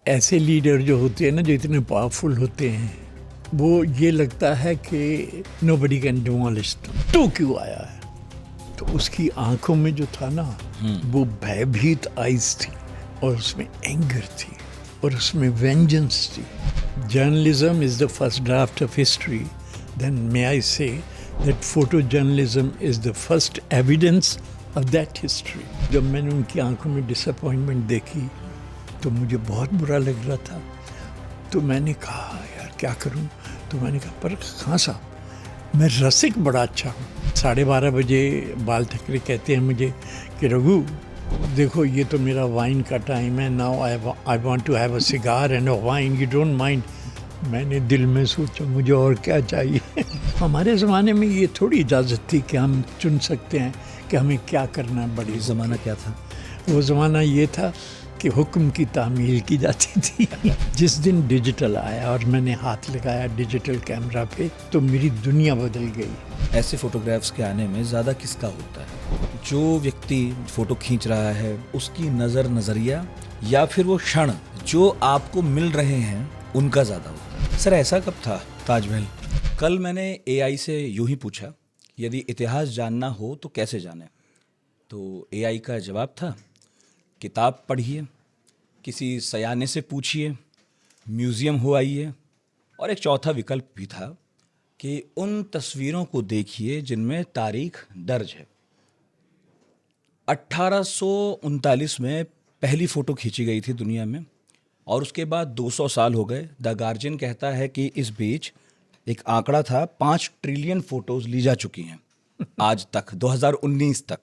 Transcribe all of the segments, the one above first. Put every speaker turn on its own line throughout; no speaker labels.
ऐसे लीडर जो होते हैं ना, जो इतने पावरफुल होते हैं, वो ये लगता है कि नोबडी कैन डिमोलिश तो क्यों आया है। तो उसकी आंखों में जो था ना, वो भयभीत आइज थी, और उसमें एंगर थी, और उसमें वेंजेंस थी। Journalism is the first draft of history, then may I say that photo journalism is the first evidence of that history. जब मैंने उनकी आंखों में डिसअपॉइंटमेंट देखी तो मुझे बहुत बुरा लग रहा था। तो मैंने कहा यार क्या करूं। तो मैंने कहा पर खान साहब, मैं रसिक बड़ा अच्छा हूँ। 12:30 बजे बाल ठकरे कहते हैं मुझे कि रघु देखो, ये तो मेरा वाइन का टाइम है, now I want to have a cigar and a wine, you don't mind. मैंने दिल में सोचा मुझे और क्या चाहिए। हमारे ज़माने में ये थोड़ी इजाज़त थी कि हम चुन सकते हैं कि हमें क्या करना है। बड़ी
ज़माना क्या था?
वो ज़माना ये था कि हुक्म की तामील की जाती थी। जिस दिन डिजिटल आया और मैंने हाथ लगाया डिजिटल कैमरा पे, तो मेरी दुनिया बदल गई।
ऐसे फोटोग्राफ्स के आने में ज़्यादा किसका होता है? जो व्यक्ति फ़ोटो खींच रहा है उसकी नज़रिया, या फिर वो क्षण जो आपको मिल रहे हैं उनका ज़्यादा होता है? सर ऐसा कब था ताजमहल? कल मैंने AI से यूं ही पूछा, यदि इतिहास जानना हो तो कैसे जाने? तो AI का जवाब था, किताब पढ़िए, किसी सयाने से पूछिए, म्यूज़ियम हो आइए, और एक चौथा विकल्प भी था कि उन तस्वीरों को देखिए जिनमें तारीख दर्ज है। 1839 में पहली फ़ोटो खींची गई थी दुनिया में, और उसके बाद 200 साल हो गए। द गार्जियन कहता है कि इस बीच एक आंकड़ा था, 5 ट्रिलियन फ़ोटोज़ ली जा चुकी हैं आज तक, 2019 तक।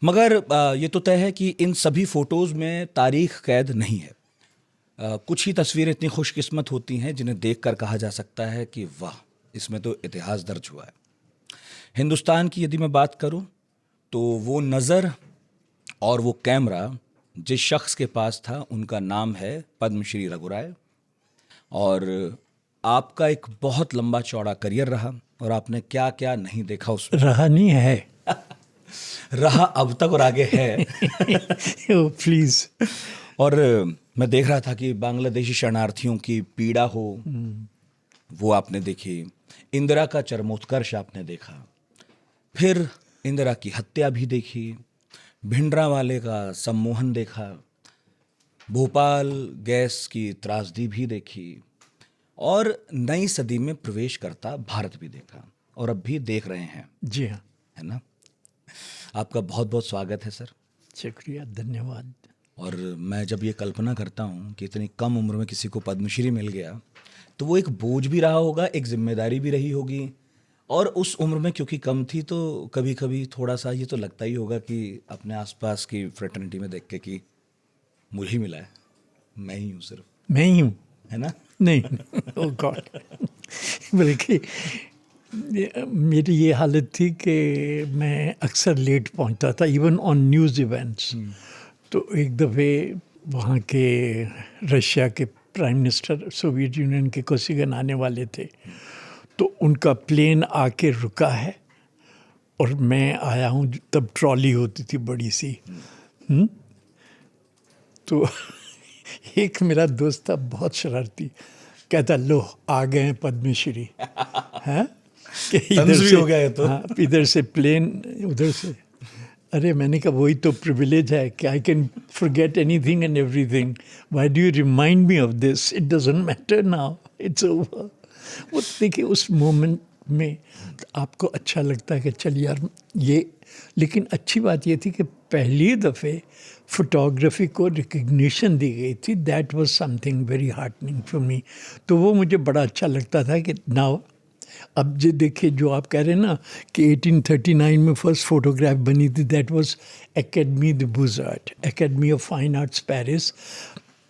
मगर ये तो तय है कि इन सभी फ़ोटोज़ में तारीख कैद नहीं है। कुछ ही तस्वीरें इतनी खुशकिस्मत होती हैं जिन्हें देखकर कहा जा सकता है कि वाह, इसमें तो इतिहास दर्ज हुआ है। हिंदुस्तान की यदि मैं बात करूं तो वो नज़र और वो कैमरा जिस शख्स के पास था, उनका नाम है पद्मश्री रघु राय। और आपका एक बहुत लंबा चौड़ा करियर रहा, और आपने क्या क्या नहीं देखा उसमें।
रहा नहीं है।
रहा अब तक और आगे है।
प्लीज़।
और मैं देख रहा था कि बांग्लादेशी शरणार्थियों की पीड़ा हो, वो आपने देखी। इंदिरा का चरमोत्कर्ष आपने देखा, फिर इंदिरा की हत्या भी देखी, भिंडरावाले का सम्मोहन देखा, भोपाल गैस की त्रासदी भी देखी, और नई सदी में प्रवेश करता भारत भी देखा, और अब भी देख रहे हैं।
जी हाँ,
है ना? आपका बहुत बहुत स्वागत है सर।
शुक्रिया, धन्यवाद।
और मैं जब ये कल्पना करता हूँ कि इतनी कम उम्र में किसी को पद्मश्री मिल गया, तो वो एक बोझ भी रहा होगा, एक जिम्मेदारी भी रही होगी। और उस उम्र में क्योंकि कम थी, तो कभी कभी थोड़ा सा ये तो लगता ही होगा कि अपने आसपास की फ्रेटर्निटी में देख के कि मुझे ही मिला है, मैं ही हूँ सिर्फ,
मैं ही हूँ,
है ना?
नहीं। ओह गॉड। बल्कि मेरी ये हालत थी कि मैं अक्सर लेट पहुंचता था, इवन ऑन न्यूज़ इवेंट्स। तो एक दफ़े वहाँ के रशिया के प्राइम मिनिस्टर सोवियत यूनियन के कोसिगिन आने वाले थे, तो उनका प्लेन आके रुका है, और मैं आया हूँ, तब ट्रॉली होती थी बड़ी सी। तो एक मेरा दोस्त था बहुत शरारती, कहता लो आ गए हैं पद्मश्री। हैं कि
तंज भी हो गया है तो।
हाँ, इधर से प्लेन, उधर से। अरे मैंने कहा वही तो प्रिविलेज है कि I can forget anything and everything, why do you remind me of this, it doesn't matter now, it's over. वो देखिए उस मोमेंट में आपको अच्छा लगता है कि चल यार ये। लेकिन अच्छी बात ये थी कि पहली दफ़े फोटोग्राफी को रिकग्निशन दी गई थी, that was something very heartening for me. तो वो मुझे बड़ा अच्छा लगता था कि नाउ, अब जो देखिए जो आप कह रहे हैं ना कि 1839 में फर्स्ट फोटोग्राफ बनी थी, that was academy des Beaux Arts, academy of fine arts Paris,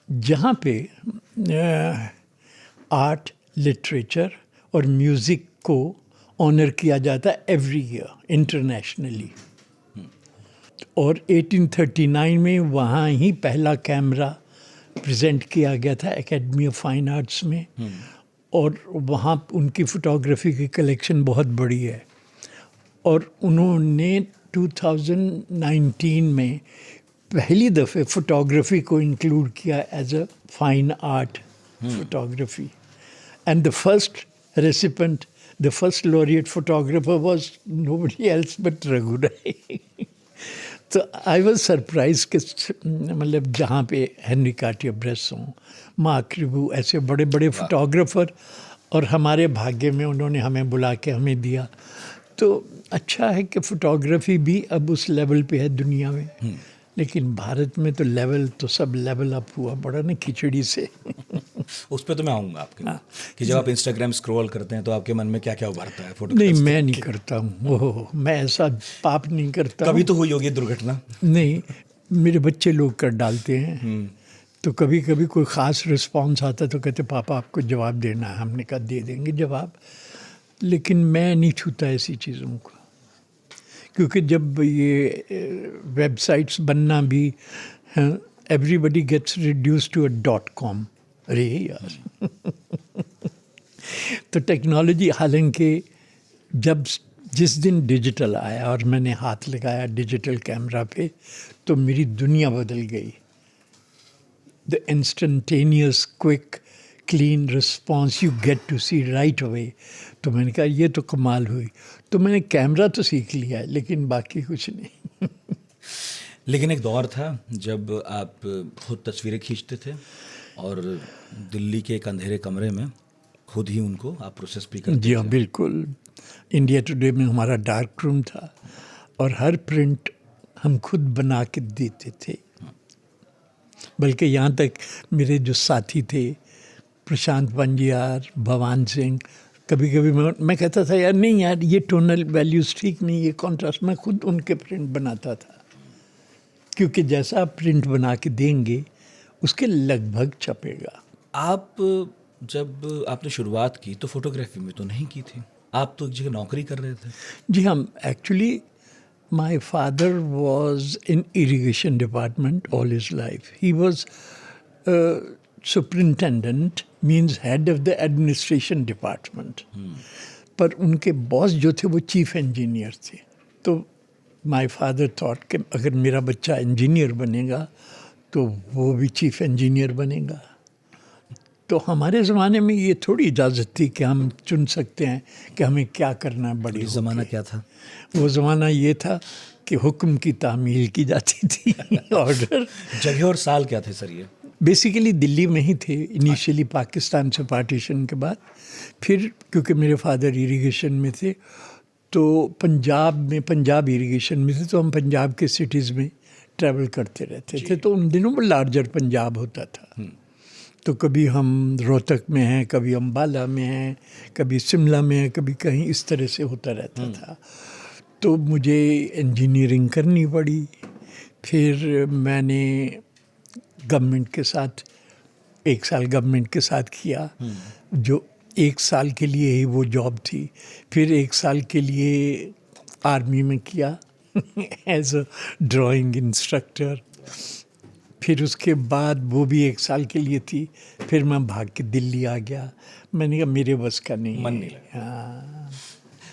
जहाँ पे आर्ट, लिटरेचर और म्यूज़िक को ऑनर किया जाता है एवरी ईयर इंटरनेशनली। और 1839 में वहाँ ही पहला कैमरा प्रेजेंट किया गया था एकेडमी ऑफ फाइन आर्ट्स में, और वहाँ उनकी फ़ोटोग्राफी की कलेक्शन बहुत बड़ी है। और उन्होंने 2019 में पहली दफ़े फोटोग्राफी को इंक्लूड किया as a fine art photography and the first recipient the first laureate photographer was nobody else but Raghu Rai तो आई वॉज सरप्राइज कि मतलब जहाँ पे हेनरी कार्टियर-ब्रेसों, मार्क रिबू ऐसे बड़े बड़े फोटोग्राफर और हमारे भाग्य में उन्होंने हमें बुला के हमें दिया। तो अच्छा है कि फ़ोटोग्राफी भी अब उस लेवल पे है दुनिया में, लेकिन भारत में तो लेवल तो सब लेवल अप हुआ बड़ा ना खिचड़ी से।
उस पर तो मैं आऊँगा आपके कि जब आप इंस्टाग्राम स्क्रॉल करते हैं तो आपके मन में क्या क्या उभरता है फोटो?
नहीं, मैं नहीं करता हूँ, ओह मैं ऐसा पाप नहीं करता।
कभी तो हुई होगी दुर्घटना?
नहीं, मेरे बच्चे लोग कर डालते हैं। तो कभी कभी कोई ख़ास रिस्पॉन्स आता तो कहते पापा आपको जवाब देना है, हमने कहा दे देंगे जवाब, लेकिन मैं नहीं छूता ऐसी चीज़ों को, क्योंकि जब ये वेबसाइट्स बनना भी everybody gets reduce to .com। अरे यार तो टेक्नोलॉजी, हालांकि जब जिस दिन डिजिटल आया और मैंने हाथ लगाया डिजिटल कैमरा पे तो मेरी दुनिया बदल गई। The instantaneous, quick, clean response you get to see right away. तो मैंने कहा ये तो कमाल हुई। तो मैंने कैमरा तो सीख लिया है लेकिन बाकी कुछ नहीं।
लेकिन एक दौर था जब आप खुद तस्वीरें खींचते थे और दिल्ली के एक अंधेरे कमरे में खुद ही उनको आप प्रोसेस भी करते
जी हाँ, बिल्कुल। इंडिया टुडे में हमारा डार्क रूम था और हर प्रिंट हम खुद बना के देते थे। बल्कि यहाँ तक मेरे जो साथी थे प्रशांत पंजियार, भवान सिंह, कभी कभी मैं कहता था यार नहीं यार ये टोनल वैल्यूज़ ठीक नहीं, ये कॉन्ट्रास्ट, मैं खुद उनके प्रिंट बनाता था, क्योंकि जैसा आप प्रिंट बना के देंगे उसके लगभग छपेगा।
आप जब आपने शुरुआत की तो फोटोग्राफी में तो नहीं की थी, आप तो एक जगह नौकरी कर रहे थे।
जी हाँ, actually my father was in irrigation department all his life. He was superintendent, means head of the administration department. पर उनके बॉस जो थे वो चीफ इंजीनियर थे। तो my father thought कि अगर मेरा बच्चा इंजीनियर बनेगा तो वो भी चीफ इंजीनियर बनेगा। तो हमारे ज़माने में ये थोड़ी इजाज़त थी कि हम चुन सकते हैं कि हमें क्या करना है बड़ी होके।
ज़माना क्या था?
वो ज़माना ये था कि हुक्म की तामील की जाती थी। ऑर्डर
जगह और साल क्या थे सर? ये
बेसिकली दिल्ली में ही थे इनिशियली, पाकिस्तान से पार्टीशन के बाद। फिर क्योंकि मेरे फादर इरिगेशन में थे तो पंजाब इरिगेशन में थे, तो हम पंजाब के सिटीज़ में ट्रैवल करते रहते थे। तो उन दिनों में लार्जर पंजाब होता था। तो कभी हम रोहतक में हैं, कभी अम्बाला में हैं, कभी शिमला में हैं, कभी कहीं, इस तरह से होता रहता था। तो मुझे इंजीनियरिंग करनी पड़ी। फिर मैंने गवर्नमेंट के साथ 1 साल गवर्नमेंट के साथ किया, जो 1 साल के लिए ही वो जॉब थी। फिर 1 साल के लिए आर्मी में किया एज अ ड्राइंग इंस्ट्रक्टर। फिर उसके बाद वो भी 1 साल के लिए थी। फिर मैं भाग के दिल्ली आ गया। मैंने कहा मेरे बस का नहीं,
मन नहीं लगा।
हाँ।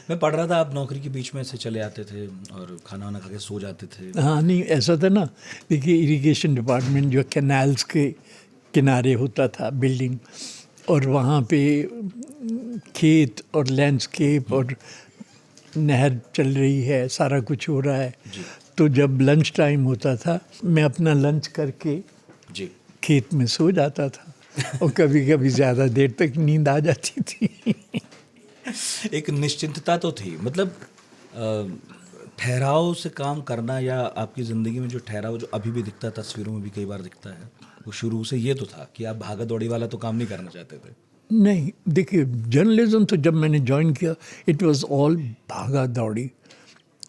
मैं पढ़ रहा था आप नौकरी के बीच में से चले आते थे और खाना वाना खा के सो जाते थे।
हाँ, नहीं ऐसा था ना, देखिए इरिगेशन डिपार्टमेंट जो कैनाल्स के किनारे होता था बिल्डिंग, और वहाँ पे खेत और लैंडस्केप और नहर चल रही है, सारा कुछ हो रहा है। तो जब लंच टाइम होता था मैं अपना लंच करके
जी
खेत में सो जाता था और कभी कभी ज़्यादा देर तक नींद आ जाती थी।
एक निश्चिंतता तो थी, मतलब ठहराव से काम करना, या आपकी ज़िंदगी में जो ठहराव जो अभी भी दिखता है, तस्वीरों में भी कई बार दिखता है, वो शुरू से ये तो था कि आप भागा दौड़ी वाला तो काम नहीं करना चाहते थे।
नहीं, देखिए जर्नलिज्म तो जब मैंने ज्वाइन किया इट वाज ऑल भागा दौड़ी,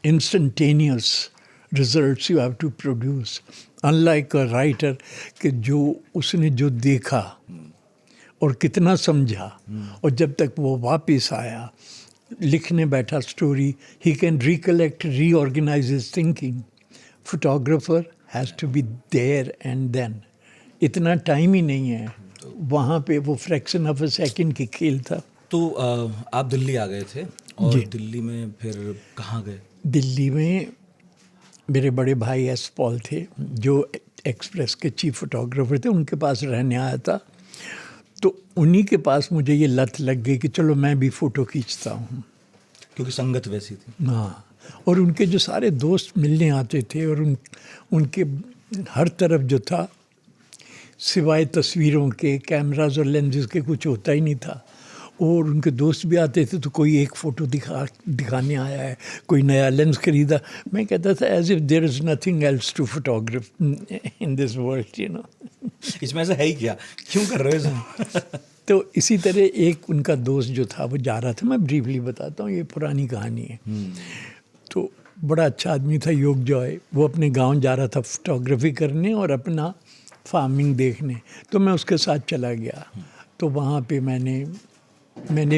instantaneous results you have to produce, unlike a writer कि जो उसने जो देखा और कितना समझा, और जब तक वो वापस आया लिखने बैठा story, he can recollect, reorganise his thinking. Photographer has to be there and then, इतना टाइम ही नहीं है वहाँ पे, वो फ्रैक्शन ऑफ अ सेकंड की खेल था।
तो आप दिल्ली आ गए थे और दिल्ली में फिर कहाँ गए?
दिल्ली में मेरे बड़े भाई एस पॉल थे जो एक्सप्रेस के चीफ फोटोग्राफर थे, उनके पास रहने आया था। तो उन्हीं के पास मुझे ये लत लग गई कि चलो मैं भी फ़ोटो खींचता हूँ।
क्योंकि संगत वैसी थी।
हाँ, और उनके जो सारे दोस्त मिलने आते थे और उनके हर तरफ जो था सिवाय तस्वीरों के, कैमराज और लेंसेज के कुछ होता ही नहीं था। और उनके दोस्त भी आते थे तो कोई एक फ़ोटो दिखाने आया है, कोई नया लेंस खरीदा। मैं कहता था as if there is nothing else to photograph in this world, you know.
इसमें ऐसा है ही क्या, क्यों कर रहे हो इसे?
तो इसी तरह एक उनका दोस्त जो था वो जा रहा था, मैं ब्रीफली बताता हूँ, ये पुरानी कहानी है। तो बड़ा अच्छा आदमी था, योग जॉय। वो अपने गांव जा रहा था फोटोग्राफी करने और अपना फार्मिंग देखने। तो मैं उसके साथ चला गया। तो वहाँ पे मैंने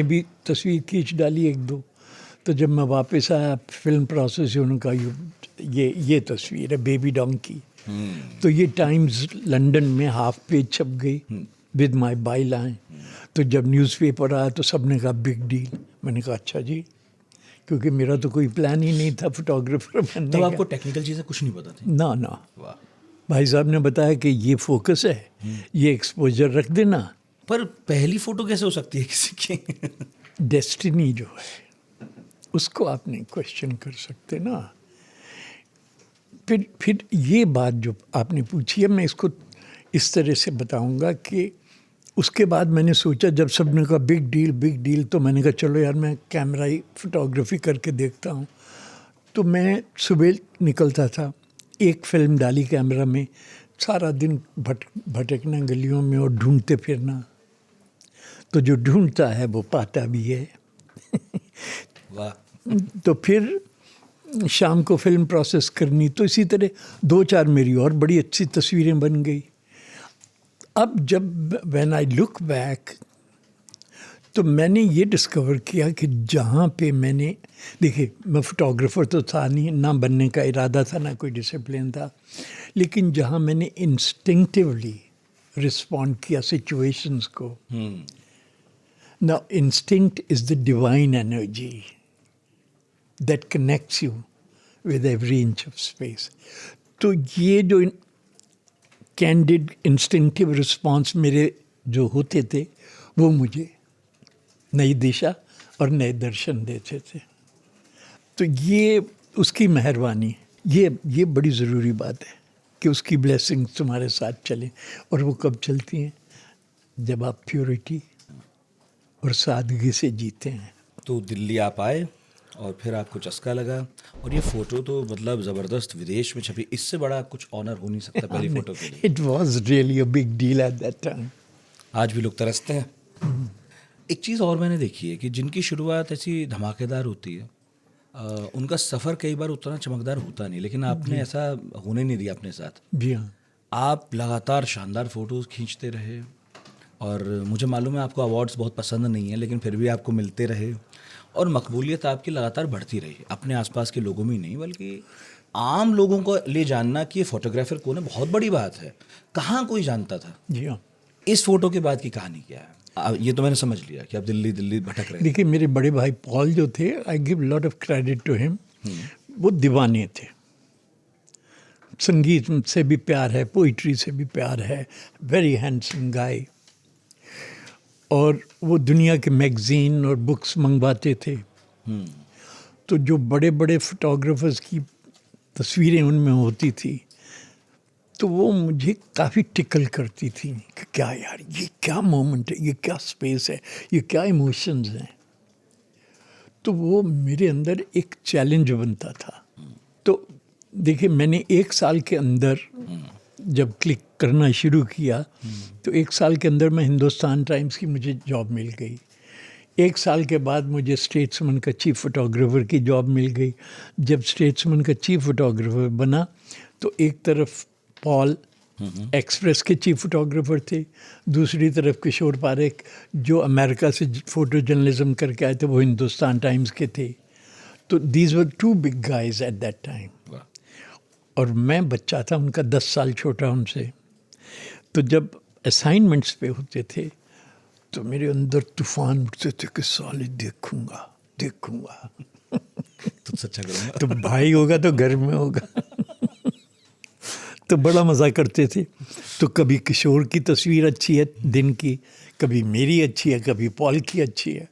भी तस्वीर खींच डाली एक दो। तो जब मैं वापस आया फिल्म प्रोसेस से, उनका ये तस्वीर है बेबी डोंकी। तो ये टाइम्स लंदन में हाफ पेज छप गई विद माय बाई लाइन। तो जब न्यूज़पेपर आया तो सबने कहा बिग डील। मैंने कहा अच्छा जी, क्योंकि मेरा तो कोई प्लान ही नहीं था फोटोग्राफर बनने
तब
का।
आपको टेक्निकल चीज़ें कुछ नहीं पता थी?
ना ना,
वाह।
भाई साहब ने बताया कि ये फोकस है, ये एक्सपोजर रख देना।
पर पहली फोटो कैसे हो सकती है किसी की?
डेस्टिनी जो है उसको आप नहीं क्वेश्चन कर सकते ना। फिर ये बात जो आपने पूछी है, मैं इसको इस तरह से बताऊंगा कि उसके बाद मैंने सोचा, जब सबने कहा बिग डील, तो मैंने कहा चलो यार मैं कैमरा ही फोटोग्राफी करके देखता हूँ। तो मैं सुबह निकलता था, एक फिल्म डाली कैमरा में, सारा दिन भटकना गलियों में और ढूंढते फिरना। तो जो ढूंढता है वो पाता भी है।
वाह।
तो फिर शाम को फिल्म प्रोसेस करनी। तो इसी तरह 2-4 मेरी और बड़ी अच्छी तस्वीरें बन गई। अब जब व्हेन आई लुक बैक, तो मैंने ये डिस्कवर किया कि जहाँ पे मैंने, देखिए मैं फोटोग्राफर तो था नहीं, ना बनने का इरादा था, ना कोई डिसिप्लिन था, लेकिन जहाँ मैंने इंस्टिंक्टिवली रिस्पॉन्ड किया सिचुएशंस को। Now, instinct is the divine energy that connects you with every inch of space. तो ये जो कैंडिड इंस्टिंक्टिव रिस्पॉन्स मेरे जो होते थे, वो मुझे नई दिशा और नए दर्शन देते थे। तो ये उसकी मेहरबानी, ये बड़ी ज़रूरी बात है कि उसकी ब्लेसिंग्स तुम्हारे साथ चलें। और वो कब चलती हैं? जब आप प्योरिटी और सादगी से जीते हैं।
तो दिल्ली आप आए और फिर आपको चस्का लगा, और ये फ़ोटो तो मतलब ज़बरदस्त विदेश में छपी। इससे बड़ा कुछ ऑनर हो नहीं सकता पहली फ़ोटो के लिए।
It was really a big deal at that time.
आज भी लोग तरसते हैं। एक चीज़ और मैंने देखी है कि जिनकी शुरुआत ऐसी धमाकेदार होती है, उनका सफ़र कई बार उतना चमकदार होता नहीं, लेकिन आपने ऐसा होने नहीं दिया अपने साथ।
जी हाँ।
आप लगातार शानदार फ़ोटोज़ खींचते रहे, और मुझे मालूम है आपको अवार्ड्स बहुत पसंद नहीं है, लेकिन फिर भी आपको मिलते रहे, और मकबूलियत आपकी लगातार बढ़ती रही, अपने आसपास के लोगों में ही नहीं बल्कि आम लोगों को ले जानना कि ये फोटोग्राफर कौन है बहुत बड़ी बात है। कहाँ कोई जानता था?
जी हाँ।
इस फोटो के बाद की कहानी क्या है? ये तो मैंने समझ लिया कि आप दिल्ली दिल्ली भटक रहे।
देखिए मेरे बड़े भाई पॉल जो थे, I give lot of credit to him. वो दीवाने थे, संगीत से भी प्यार है, पोइट्री से भी प्यार है, वेरी हैंडसम गाय। और वो दुनिया के मैगज़ीन और बुक्स मंगवाते थे। तो जो बड़े बड़े फोटोग्राफर्स की तस्वीरें उनमें होती थी, तो वो मुझे काफ़ी टिकल करती थी कि क्या यार, ये क्या मोमेंट है, ये क्या स्पेस है, ये क्या इमोशंस हैं। तो वो मेरे अंदर एक चैलेंज बनता था। तो देखिए मैंने 1 साल के अंदर जब क्लिक करना शुरू किया, तो 1 साल के अंदर मैं हिंदुस्तान टाइम्स की मुझे जॉब मिल गई। 1 साल के बाद मुझे स्टेट्समैन का चीफ फोटोग्राफर की जॉब मिल गई। जब स्टेट्समैन का चीफ फोटोग्राफर बना, तो एक तरफ पॉल एक्सप्रेस के चीफ फोटोग्राफर थे, दूसरी तरफ किशोर पारेख जो अमेरिका से फोटो जर्नलिज्म करके आए थे, वो हिंदुस्तान टाइम्स के थे। तो these were 2 big guys at that time. और मैं बच्चा था उनका, 10 साल छोटा उनसे। तो जब असाइनमेंट्स पे होते थे तो मेरे अंदर तूफान उठते थे कि साले देखूंगा।
तो सच्चा करूँगा।
तो भाई होगा तो घर में होगा। तो बड़ा मज़ा करते थे। तो कभी किशोर की तस्वीर अच्छी है दिन की, कभी मेरी अच्छी है, कभी पॉल की अच्छी है।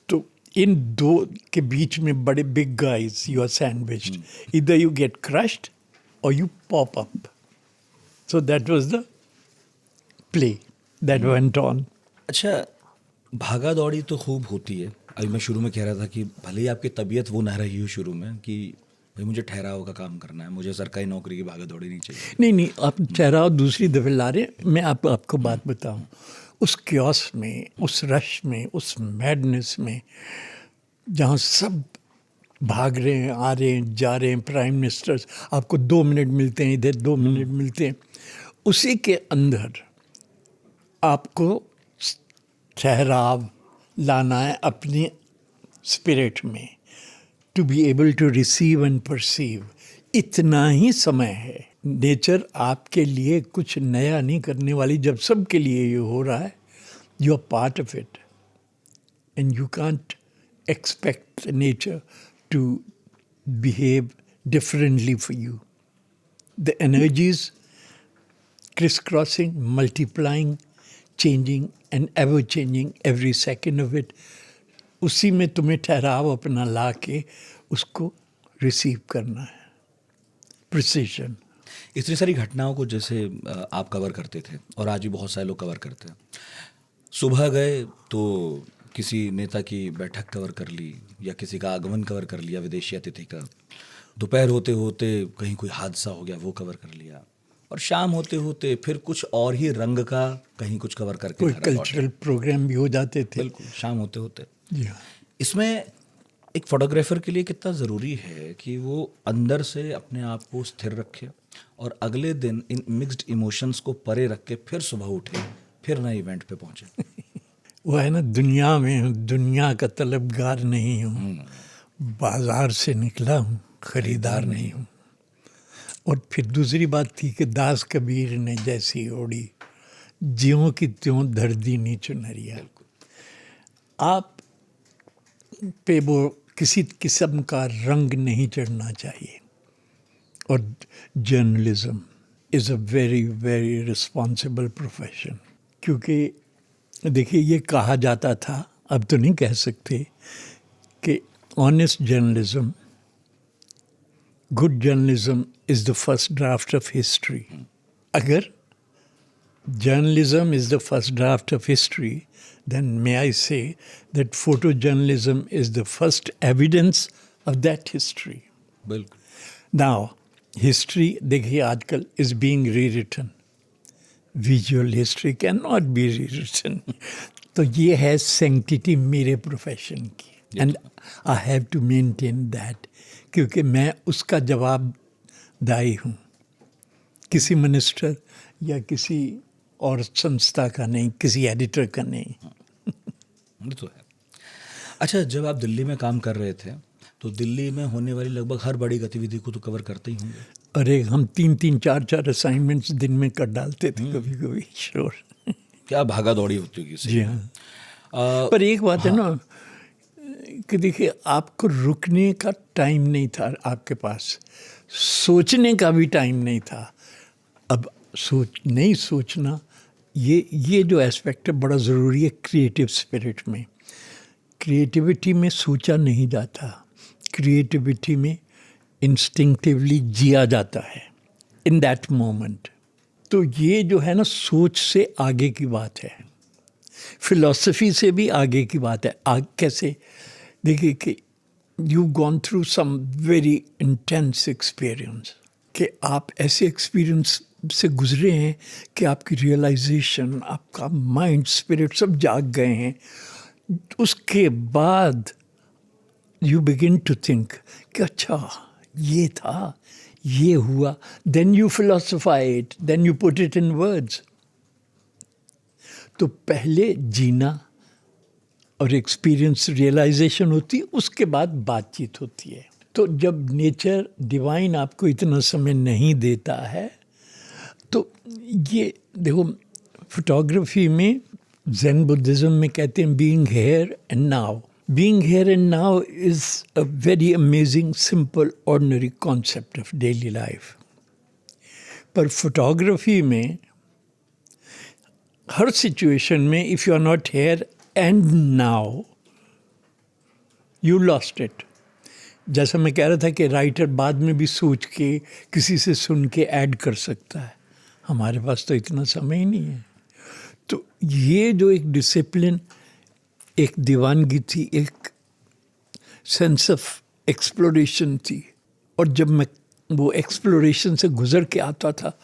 तो इन दो के बीच में बड़े big guys you are sandwiched, इधर यू गेट क्रश्ड और you pop up. So that was the play that went on.
अच्छा, भागा दौड़ी तो खूब होती है। अभी मैं शुरू में कह रहा था कि भले ही आपकी तबीयत वो ना रही हो शुरू में कि भाई मुझे ठहराव का काम करना है, मुझे सरकारी नौकरी की भागा दौड़ी नहीं चाहिए।
नहीं, आप ठहराओ दूसरी दफ़े ला रहे। मैं आपको बात बताऊं, उस क्योस में, उस रश में, उस मैडनेस में, जहाँ सब भाग रहे हैं, आ रहे हैं, जा रहे हैं, प्राइम मिनिस्टर्स, आपको 2 मिनट मिलते हैं, इधर 2 मिनट मिलते हैं, उसी के अंदर आपको ठहराव लाना है अपनी स्पिरिट में, to be able to receive and perceive. इतना ही समय है। नेचर आपके लिए कुछ नया नहीं करने वाली। जब सबके लिए ये हो रहा है, you are part of it and you can't expect nature to behave differently for you. The energies crisscrossing, multiplying, changing and ever changing every second of it. उसी में तुम्हें ठहराव अपना ला के उसको रिसीव करना है। प्रिसीजन।
इतनी सारी घटनाओं को जैसे आप कवर करते थे और आज भी बहुत सारे लोग कवर करते हैं। सुबह गए तो किसी नेता की बैठक कवर कर ली या किसी का आगमन कवर कर लिया विदेशी अतिथि का। दोपहर होते होते कहीं कोई हादसा हो गया, वो कवर कर लिया। और शाम होते होते फिर कुछ और ही रंग का कहीं कुछ कवर करके
कोई
घर लौटे।
कल्चरल प्रोग्राम भी हो जाते थे।
बिल्कुल, शाम होते होते।
जी हाँ।
इसमें एक फोटोग्राफर के लिए कितना ज़रूरी है कि वो अंदर से अपने आप को स्थिर रखे और अगले दिन इन मिक्स्ड इमोशंस को परे रख के फिर सुबह उठे, फिर नए इवेंट पे पहुंचे।
वो है ना, दुनिया में हूँ, दुनिया का तलबगार नहीं हूँ, बाजार से निकला हूँ, खरीदार नहीं हूँ। और फिर दूसरी बात थी कि दास कबीर ने जैसी ओढ़ी, ज्यों की त्यों धर दी नीचो नरिया। आप पे वो किसी किस्म का रंग नहीं चढ़ना चाहिए। और journalism is a very very responsible profession. क्योंकि देखिए, ये कहा जाता था, अब तो नहीं कह सकते, कि honest journalism, good journalism is the first draft of history. अगर journalism is the first draft of history, then may I say that photojournalism is the first evidence of that history.
बिल्कुल।
Now, history, देखिए आजकल is being rewritten. Visual history cannot be rewritten. तो ये है sanctity मेरे profession की, and I have to maintain that, क्योंकि मैं उसका जवाबदाई हूँ, किसी मिनिस्टर या किसी और संस्था का नहीं, किसी एडिटर का नहीं।
ये तो है। अच्छा, जब आप दिल्ली में काम कर रहे थे तो दिल्ली में होने वाली लगभग हर बड़ी गतिविधि को तो कवर करते ही होंगे।
अरे, हम 3-3, 4-4 असाइनमेंट्स दिन में कर डालते थे कभी कभी। श्योर।
क्या भागा दौड़ी होती होगी।
जी हाँ। पर एक बात है ना कि देखिए, आपको रुकने का टाइम नहीं था आपके पास, सोचने का भी टाइम नहीं था। अब नहीं सोचना, ये जो एस्पेक्ट है बड़ा ज़रूरी है क्रिएटिव स्पिरिट में। क्रिएटिविटी में सोचा नहीं जाता, क्रिएटिविटी में इंस्टिंक्टिवली जिया जाता है इन दैट मोमेंट। तो ये जो है ना, सोच से आगे की बात है, फिलॉसफी से भी आगे की बात है। कैसे? देखिए कि you gone through some very intense experience, कि आप ऐसे एक्सपीरियंस से गुजरे हैं कि आपकी रियलाइजेशन, आपका माइंड, स्पिरिट सब जाग गए हैं। उसके बाद यू बिगिन टू थिंक कि अच्छा ये था, ये हुआ, then you philosophised, then you put it in words. तो पहले जीना और एक्सपीरियंस, रियलाइजेशन होती है, उसके बाद बातचीत होती है। तो जब नेचर डिवाइन आपको इतना समय नहीं देता है, तो ये देखो, फोटोग्राफी में ज़ेन बुद्धिज़्म में कहते हैं being here and now. Being here and now is a very amazing, simple, ordinary concept of daily life. पर फोटोग्राफी में हर सिचुएशन में if you are not here and now you lost it. जैसा मैं कह रहा था कि राइटर बाद में भी सोच के किसी से सुन के ऐड कर सकता है, हमारे पास तो इतना समय ही नहीं है। तो ये जो एक डिसिप्लिन, एक दीवानगी थी, एक सेंस ऑफ एक्सप्लोरेशन थी, और जब मैं वो एक्सप्लोरेशन से गुजर के आता था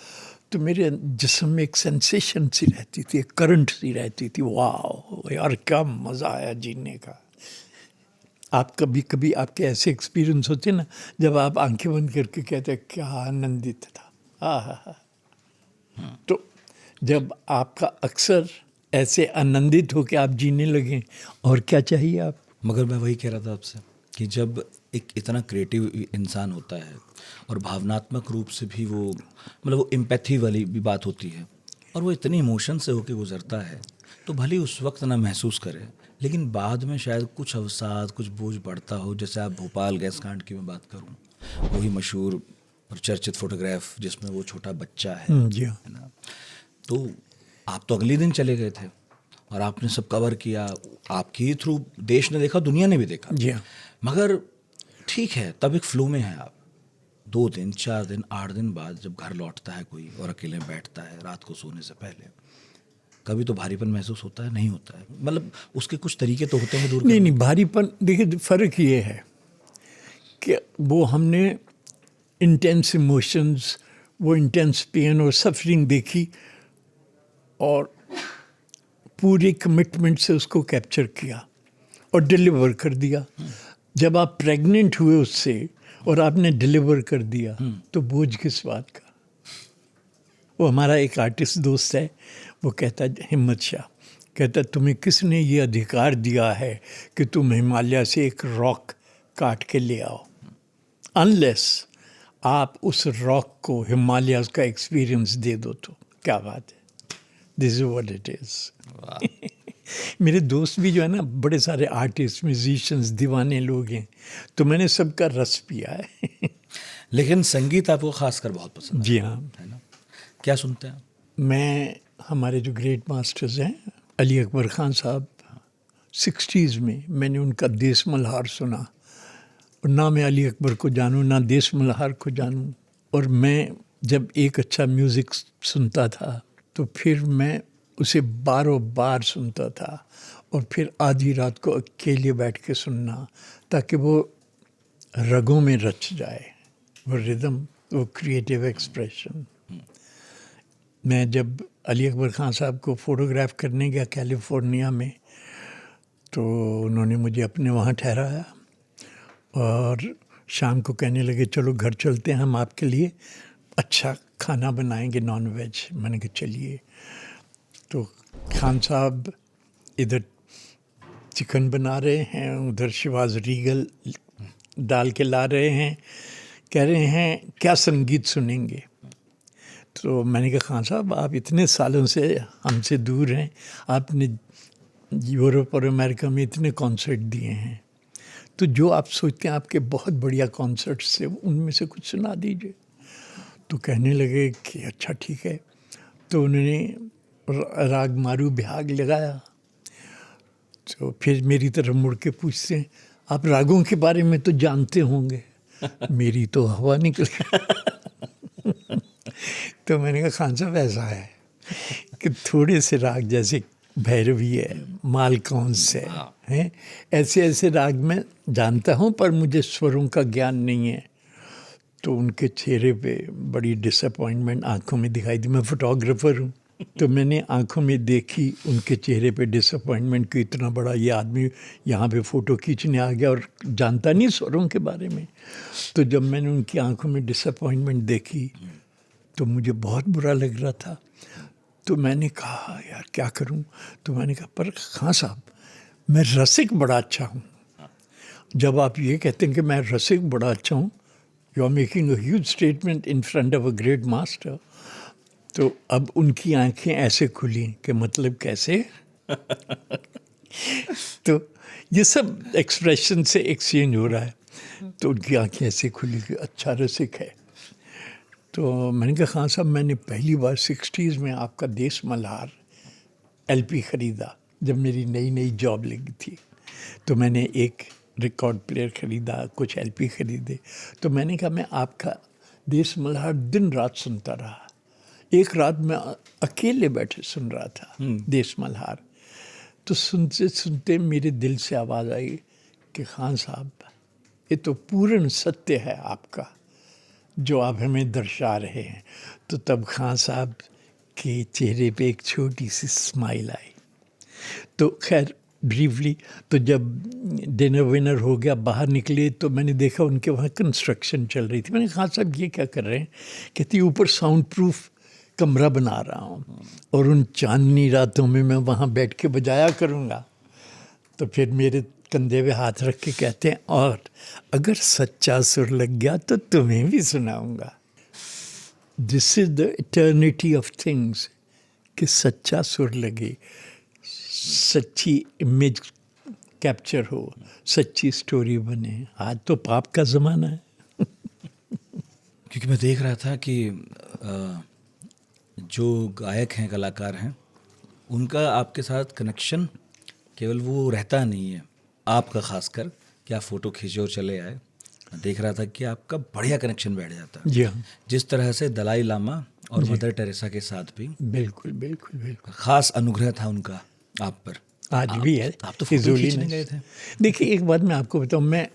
तो मेरे जिस्म में एक सेंसेशन सी रहती थी, एक करंट सी रहती थी। वाह यार, क्या मज़ा आया जीने का। आप कभी कभी आपके ऐसे एक्सपीरियंस होते ना, जब आप आंखें बंद करके कहते हैं क्या आनंदित था। हाँ। तो जब आपका अक्सर ऐसे आनंदित हो के आप जीने लगें, और क्या चाहिए आप।
मगर मैं वही कह रहा था आपसे कि जब एक इतना क्रिएटिव इंसान होता है और भावनात्मक रूप से भी वो, मतलब वो एम्पैथी वाली भी बात होती है, और वो इतनी इमोशन से होके गुजरता है, तो भले उस वक्त ना महसूस करे, लेकिन बाद में शायद कुछ अवसाद, कुछ बोझ बढ़ता हो। जैसे आप भोपाल गैस कांड की मैं बात करूं, वही मशहूर और चर्चित फोटोग्राफ जिसमें वो छोटा बच्चा है,
जी हाँ।
है ना। तो आप तो अगले दिन चले गए थे और आपने सब कवर किया, आपके ही थ्रू देश ने देखा, दुनिया ने भी देखा।
जी हाँ।
मगर ठीक है, तब एक फ्लो में है आप। 2 दिन, 4 दिन, 8 दिन बाद जब घर लौटता है कोई और अकेले बैठता है रात को सोने से पहले, कभी तो भारीपन महसूस होता है? नहीं होता है? मतलब उसके कुछ तरीके तो होते हैं दूर
नहीं, भारीपन, देखिए फ़र्क ये है कि वो हमने इंटेंस इमोशंस, वो इंटेंस पेन और सफरिंग देखी और पूरी कमिटमेंट से उसको कैप्चर किया और डिलीवर कर दिया। जब आप प्रेग्नेंट हुए उससे और आपने डिलीवर कर दिया, तो बोझ किस बात का। वो हमारा एक आर्टिस्ट दोस्त है, वो कहता है, हिम्मत शाह, कहता है तुम्हें किसने ये अधिकार दिया है कि तुम हिमालय से एक रॉक काट के ले आओ, अनलेस आप उस रॉक को हिमालय का एक्सपीरियंस दे दो। तो क्या बात है, this is what it is. मेरे दोस्त भी जो है ना, बड़े सारे आर्टिस्ट, म्यूजिशियंस, दीवाने लोग हैं, तो मैंने सबका रस पिया है।
लेकिन संगीत आपको खासकर बहुत पसंद है।
जी हाँ।
है ना। क्या सुनते हैं?
मैं, हमारे जो ग्रेट मास्टर्स हैं, अली अकबर खान साहब, 60s में मैंने उनका देश मल्हार सुना, और ना मैं अली अकबर को जानूं ना देश मल्हार को जानूं। और मैं जब एक अच्छा म्यूज़िक सुनता था तो फिर मैं उसे बारों बार सुनता था, और फिर आधी रात को अकेले बैठ के सुनना, ताकि वो रगों में रच जाए, वो रिदम, वो क्रिएटिव एक्सप्रेशन। मैं जब अली अकबर खान साहब को फ़ोटोग्राफ करने गया कैलिफोर्निया में, तो उन्होंने मुझे अपने वहाँ ठहराया और शाम को कहने लगे चलो घर चलते हैं, हम आपके लिए अच्छा खाना बनाएंगे, नॉन वेज। मैंने कहा चलिए। तो खान साहब इधर चिकन बना रहे हैं, उधर शिवाज रीगल डाल के ला रहे हैं, कह रहे हैं क्या संगीत सुनेंगे। तो मैंने कहा खान साहब, आप इतने सालों से हमसे दूर हैं, आपने यूरोप और अमेरिका में इतने कॉन्सर्ट दिए हैं, तो जो आप सोचते हैं आपके बहुत बढ़िया कॉन्सर्ट्स से, उनमें से कुछ सुना दीजिए। तो कहने लगे कि अच्छा ठीक है। तो उन्होंने राग मारू बिहाग लगाया। तो फिर मेरी तरफ मुड़ के पूछते हैं, आप रागों के बारे में तो जानते होंगे। मेरी तो हवा निकल गई। तो मैंने कहा खान साहब ऐसा है कि थोड़े से राग, जैसे भैरवी है, मालकौंस है, ऐसे ऐसे राग मैं जानता हूँ, पर मुझे स्वरों का ज्ञान नहीं है। तो उनके चेहरे पे बड़ी डिसअपॉइंटमेंट आंखों में दिखाई दी। मैं फोटोग्राफर हूँ, तो मैंने आंखों में देखी उनके चेहरे पे डिसअपॉइंटमेंट कि इतना बड़ा ये आदमी यहाँ पे फ़ोटो खींचने आ गया और जानता नहीं स्वरों के बारे में। तो जब मैंने उनकी आंखों में डिसअपॉइंटमेंट देखी तो मुझे बहुत बुरा लग रहा था। तो मैंने कहा यार क्या करूं। तो मैंने कहा पर खान साहब, मैं रसिक बड़ा अच्छा हूं। जब आप ये कहते हैं कि मैं रसिक बड़ा अच्छा हूं, you are making a huge statement in front of a great master. तो अब उनकी आंखें ऐसे खुली कि मतलब कैसे। तो ये सब एक्सप्रेशन से एक्सचेंज हो रहा है। तो उनकी आंखें ऐसे खुली कि अच्छा रसिक है। तो मैंने कहा खान साहब मैंने पहली बार 60s में आपका देश मल्हार LP ख़रीदा जब मेरी नई नई जॉब लगी थी। तो मैंने एक रिकॉर्ड प्लेयर ख़रीदा, कुछ LP ख़रीदे। तो मैंने कहा मैं आपका देश मल्हार दिन रात सुनता रहा। एक रात मैं अकेले बैठे सुन रहा था देश मल्हार। तो सुनते सुनते मेरे दिल से आवाज़ आई कि खान साहब ये तो पूर्ण सत्य है आपका जो आप हमें दर्शा रहे हैं। तो तब खान साहब के चेहरे पे एक छोटी सी स्माइल आई। तो खैर ब्रीफली तो जब डिनर विनर हो गया बाहर निकले तो मैंने देखा उनके वहाँ कंस्ट्रक्शन चल रही थी। मैंने कहा खान साहब ये क्या कर रहे हैं? कहती ऊपर साउंड प्रूफ कमरा बना रहा हूँ और उन चांदनी रातों में मैं वहाँ बैठ के बजाया करूँगा। तो फिर मेरे कंधे पे हाथ रख के कहते हैं और अगर सच्चा सुर लग गया तो तुम्हें भी सुनाऊंगा। This is the eternity of things कि सच्चा सुर लगे, सच्ची इमेज कैप्चर हो, सच्ची स्टोरी बने। आज तो पाप का ज़माना है।
क्योंकि मैं देख रहा था कि जो गायक हैं, कलाकार हैं, उनका आपके साथ कनेक्शन केवल वो रहता नहीं है, आपका खासकर कि आप फ़ोटो खींचे और चले आए। देख रहा था कि आपका बढ़िया कनेक्शन बैठ जाता है।
जी हाँ,
जिस तरह से दलाई लामा और मदर टेरेसा के साथ भी
बिल्कुल बिल्कुल बिल्कुल
खास अनुग्रह था उनका आप पर।
आज भी है।
आप तो फोटो खींचने गए थे।
देखिए एक बात मैं आपको बताऊँ, मैं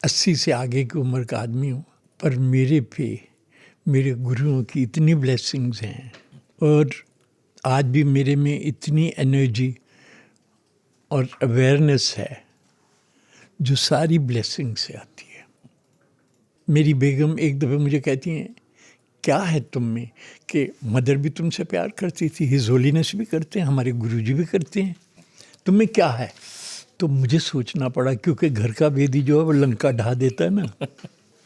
80 से आगे की उम्र का आदमी हूँ, पर मेरे पे मेरे गुरुओं की इतनी ब्लेसिंग्स हैं और आज भी मेरे में इतनी एनर्जी और अवेयरनेस है जो सारी ब्लेसिंग से आती है। मेरी बेगम एक दफ़े मुझे कहती हैं क्या है तुम में कि मदर भी तुमसे प्यार करती थी, हिज होलीनेस भी करते हैं, हमारे गुरुजी भी करते हैं, तुम में क्या है? तो मुझे सोचना पड़ा क्योंकि घर का वेदी जो है वो लंका ढा देता है ना।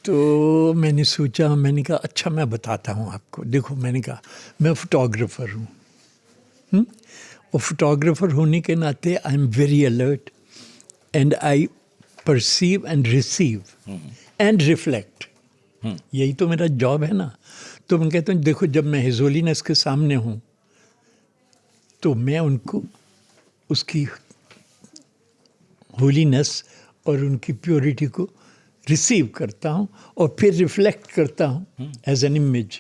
तो मैंने सोचा, मैंने कहा अच्छा मैं बताता हूँ आपको। देखो मैंने कहा मैं फोटोग्राफ़र हूँ और फोटोग्राफ़र होने के नाते I am very alert and I perceive and receive and reflect. यही तो मेरा जॉब है ना। तो मैं कहता हूँ देखो जब मैं हिज होलीनेस के सामने हूँ तो मैं उनको उसकी होलीनेस और उनकी प्योरिटी को रिसीव करता हूँ और फिर रिफ्लेक्ट करता हूँ एज एन इमेज।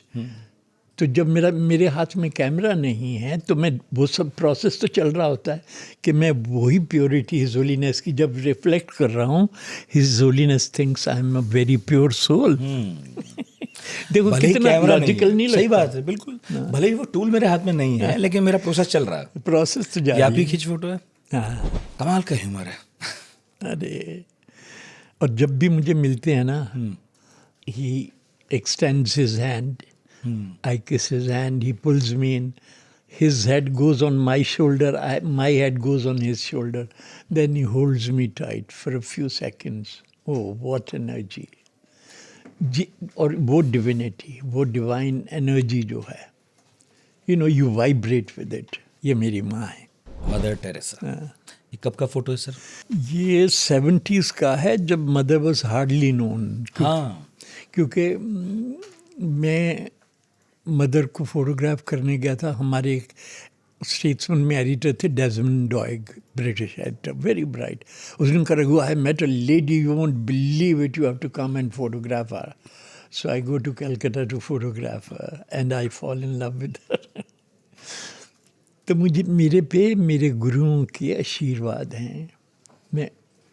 तो जब मेरे हाथ में कैमरा नहीं है तो मैं वो सब प्रोसेस तो चल रहा होता है कि मैं वही प्योरिटी हिज होलीनेस की जब रिफ्लेक्ट कर रहा हूँ, his holiness thinks I am a very pure soul. देखो कितना लॉजिकल नहीं लगता।
सही बात है, बिल्कुल। भले ही वो टूल मेरे हाथ में नहीं है लेकिन मेरा प्रोसेस चल रहा है।
प्रोसेस तो जारी
है। आप
है।
ही खींच फोटो है।
हाँ
कमाल का ह्यूमर है।
अरे और जब भी मुझे मिलते हैं ना, he extends his hand, I kiss his hand, he pulls me in, his head goes on my shoulder, my head goes on his shoulder, then he holds me tight for a few seconds. Oh, what energy! और वो divinity, वो divine energy जो है, you know, you vibrate with it. ये मेरी माँ है,
mother Teresa. ये कब का फोटो है सर?
ये 70s का है जब मदर वॉज हार्डली नोन।
हाँ,
क्योंकि मैं मदर को फोटोग्राफ करने गया था। हमारे एक स्टेट्समैन में एडिटर थे Desmond Doig, British editor, very bright. उसने कहा Raghu I met a lady, you won't believe it, you have to come and photograph her. So I go to Calcutta to photograph her and I fall in love with her. तो मुझे मेरे पे मेरे गुरुओं के आशीर्वाद हैं, मैं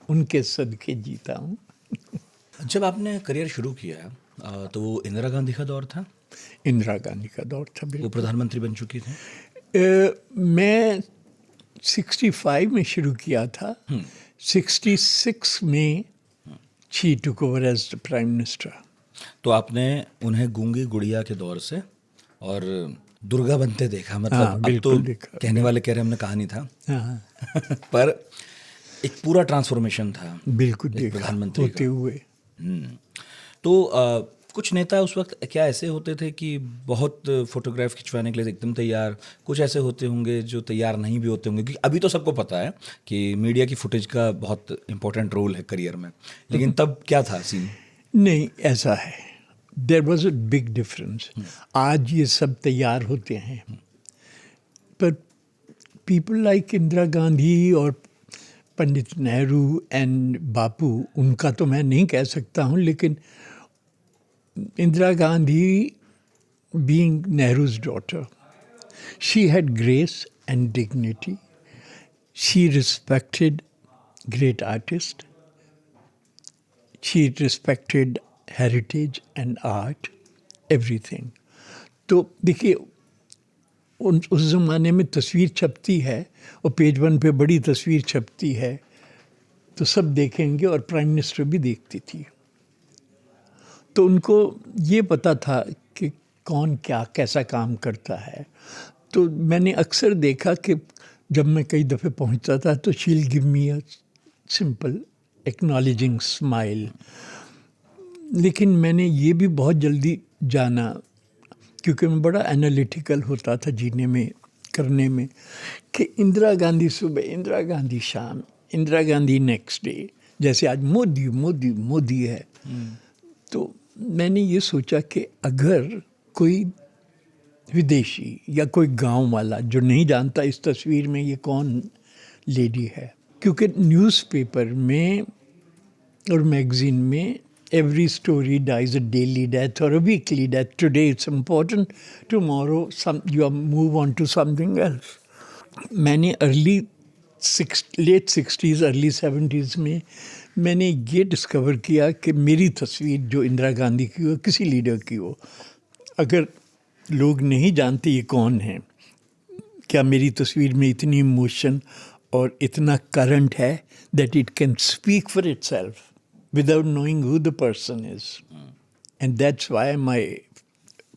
उनके सदके जीता हूँ।
जब आपने करियर शुरू किया तो वो इंदिरा गांधी का दौर था?
इंदिरा गांधी का दौर था,
वो
बिल्कुल।
प्रधानमंत्री बन चुकी थी?
मैं 65 में शुरू किया था। 66 में she took over as the prime minister.
तो आपने उन्हें गूंगी गुड़िया के दौर से और दुर्गा बनते देखा, मतलब
हाँ,
अब
बिल्कुल
तो
देखा।
कहने वाले कह रहे हमने कहा नहीं था।
हाँ
पर एक पूरा ट्रांसफॉर्मेशन था
बिल्कुल
एक
देखा
प्रधानमंत्री
होते
का।
हुए।
तो कुछ नेता उस वक्त क्या ऐसे होते थे कि बहुत फोटोग्राफ खिंचवाने के लिए एकदम तैयार, कुछ ऐसे होते होंगे जो तैयार नहीं भी होते होंगे? क्योंकि अभी तो सबको पता है कि मीडिया की फुटेज का बहुत इंपॉर्टेंट रोल है करियर में, लेकिन तब क्या था सीन?
नहीं ऐसा है, there was a big difference. आज ये सब तैयार होते हैं, पर पीपल लाइक इंदिरा गांधी और पंडित नेहरू एंड बापू, उनका तो मैं नहीं कह सकता हूँ, लेकिन Indira Gandhi being Nehru's daughter, she had grace and dignity. She respected great artists. She respected heritage and art, everything. तो देखिए, उस ज़माने में तस्वीर छपती है और पेज 1 पे बड़ी तस्वीर छपती है तो सब देखेंगे, और प्राइम मिनिस्टर भी देखती थी। तो उनको ये पता था कि कौन क्या कैसा काम करता है। तो मैंने अक्सर देखा कि जब मैं कई दफ़े पहुंचता था तो she will give me a simple acknowledging smile. लेकिन मैंने ये भी बहुत जल्दी जाना, क्योंकि मैं बड़ा एनालिटिकल होता था जीने में, करने में, कि इंदिरा गांधी सुबह, इंदिरा गांधी शाम, इंदिरा गांधी नेक्स्ट डे, जैसे आज मोदी मोदी मोदी है। तो मैंने ये सोचा कि अगर कोई विदेशी या कोई गांव वाला जो नहीं जानता इस तस्वीर में ये कौन लेडी है, क्योंकि न्यूज़पेपर में और मैगज़ीन में every story dies a daily death or a weekly death. Today it's important, tomorrow you move on to something else. मैंने late 60s, early 70s में मैंने ये डिस्कवर किया कि मेरी तस्वीर जो इंदिरा गांधी की हो, किसी लीडर की हो, अगर लोग नहीं जानते ये कौन है, क्या मेरी तस्वीर में इतनी इमोशन और इतना करंट है that it can speak for itself without knowing who the person is. And that's why my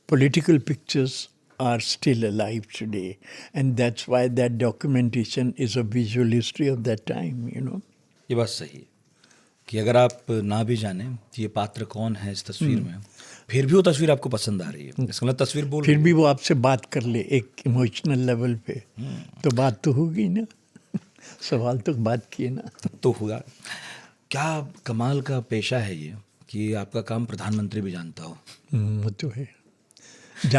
political pictures are still alive today. And that's why that documentation is a visual history of that time, you know.
ये बात सही है कि अगर आप ना भी जाने ये पात्र कौन है इस तस्वीर में, फिर भी वो तस्वीर आपको पसंद आ रही है, इसका मतलब तस्वीर बोल
फिर भी वो आपसे बात कर ले एक इमोशनल लेवल पे, तो बात तो होगी ना। सवाल तो बात किए ना,
तो होगा। क्या कमाल का पेशा है ये कि आपका काम प्रधानमंत्री भी जानता हो।
वो तो है।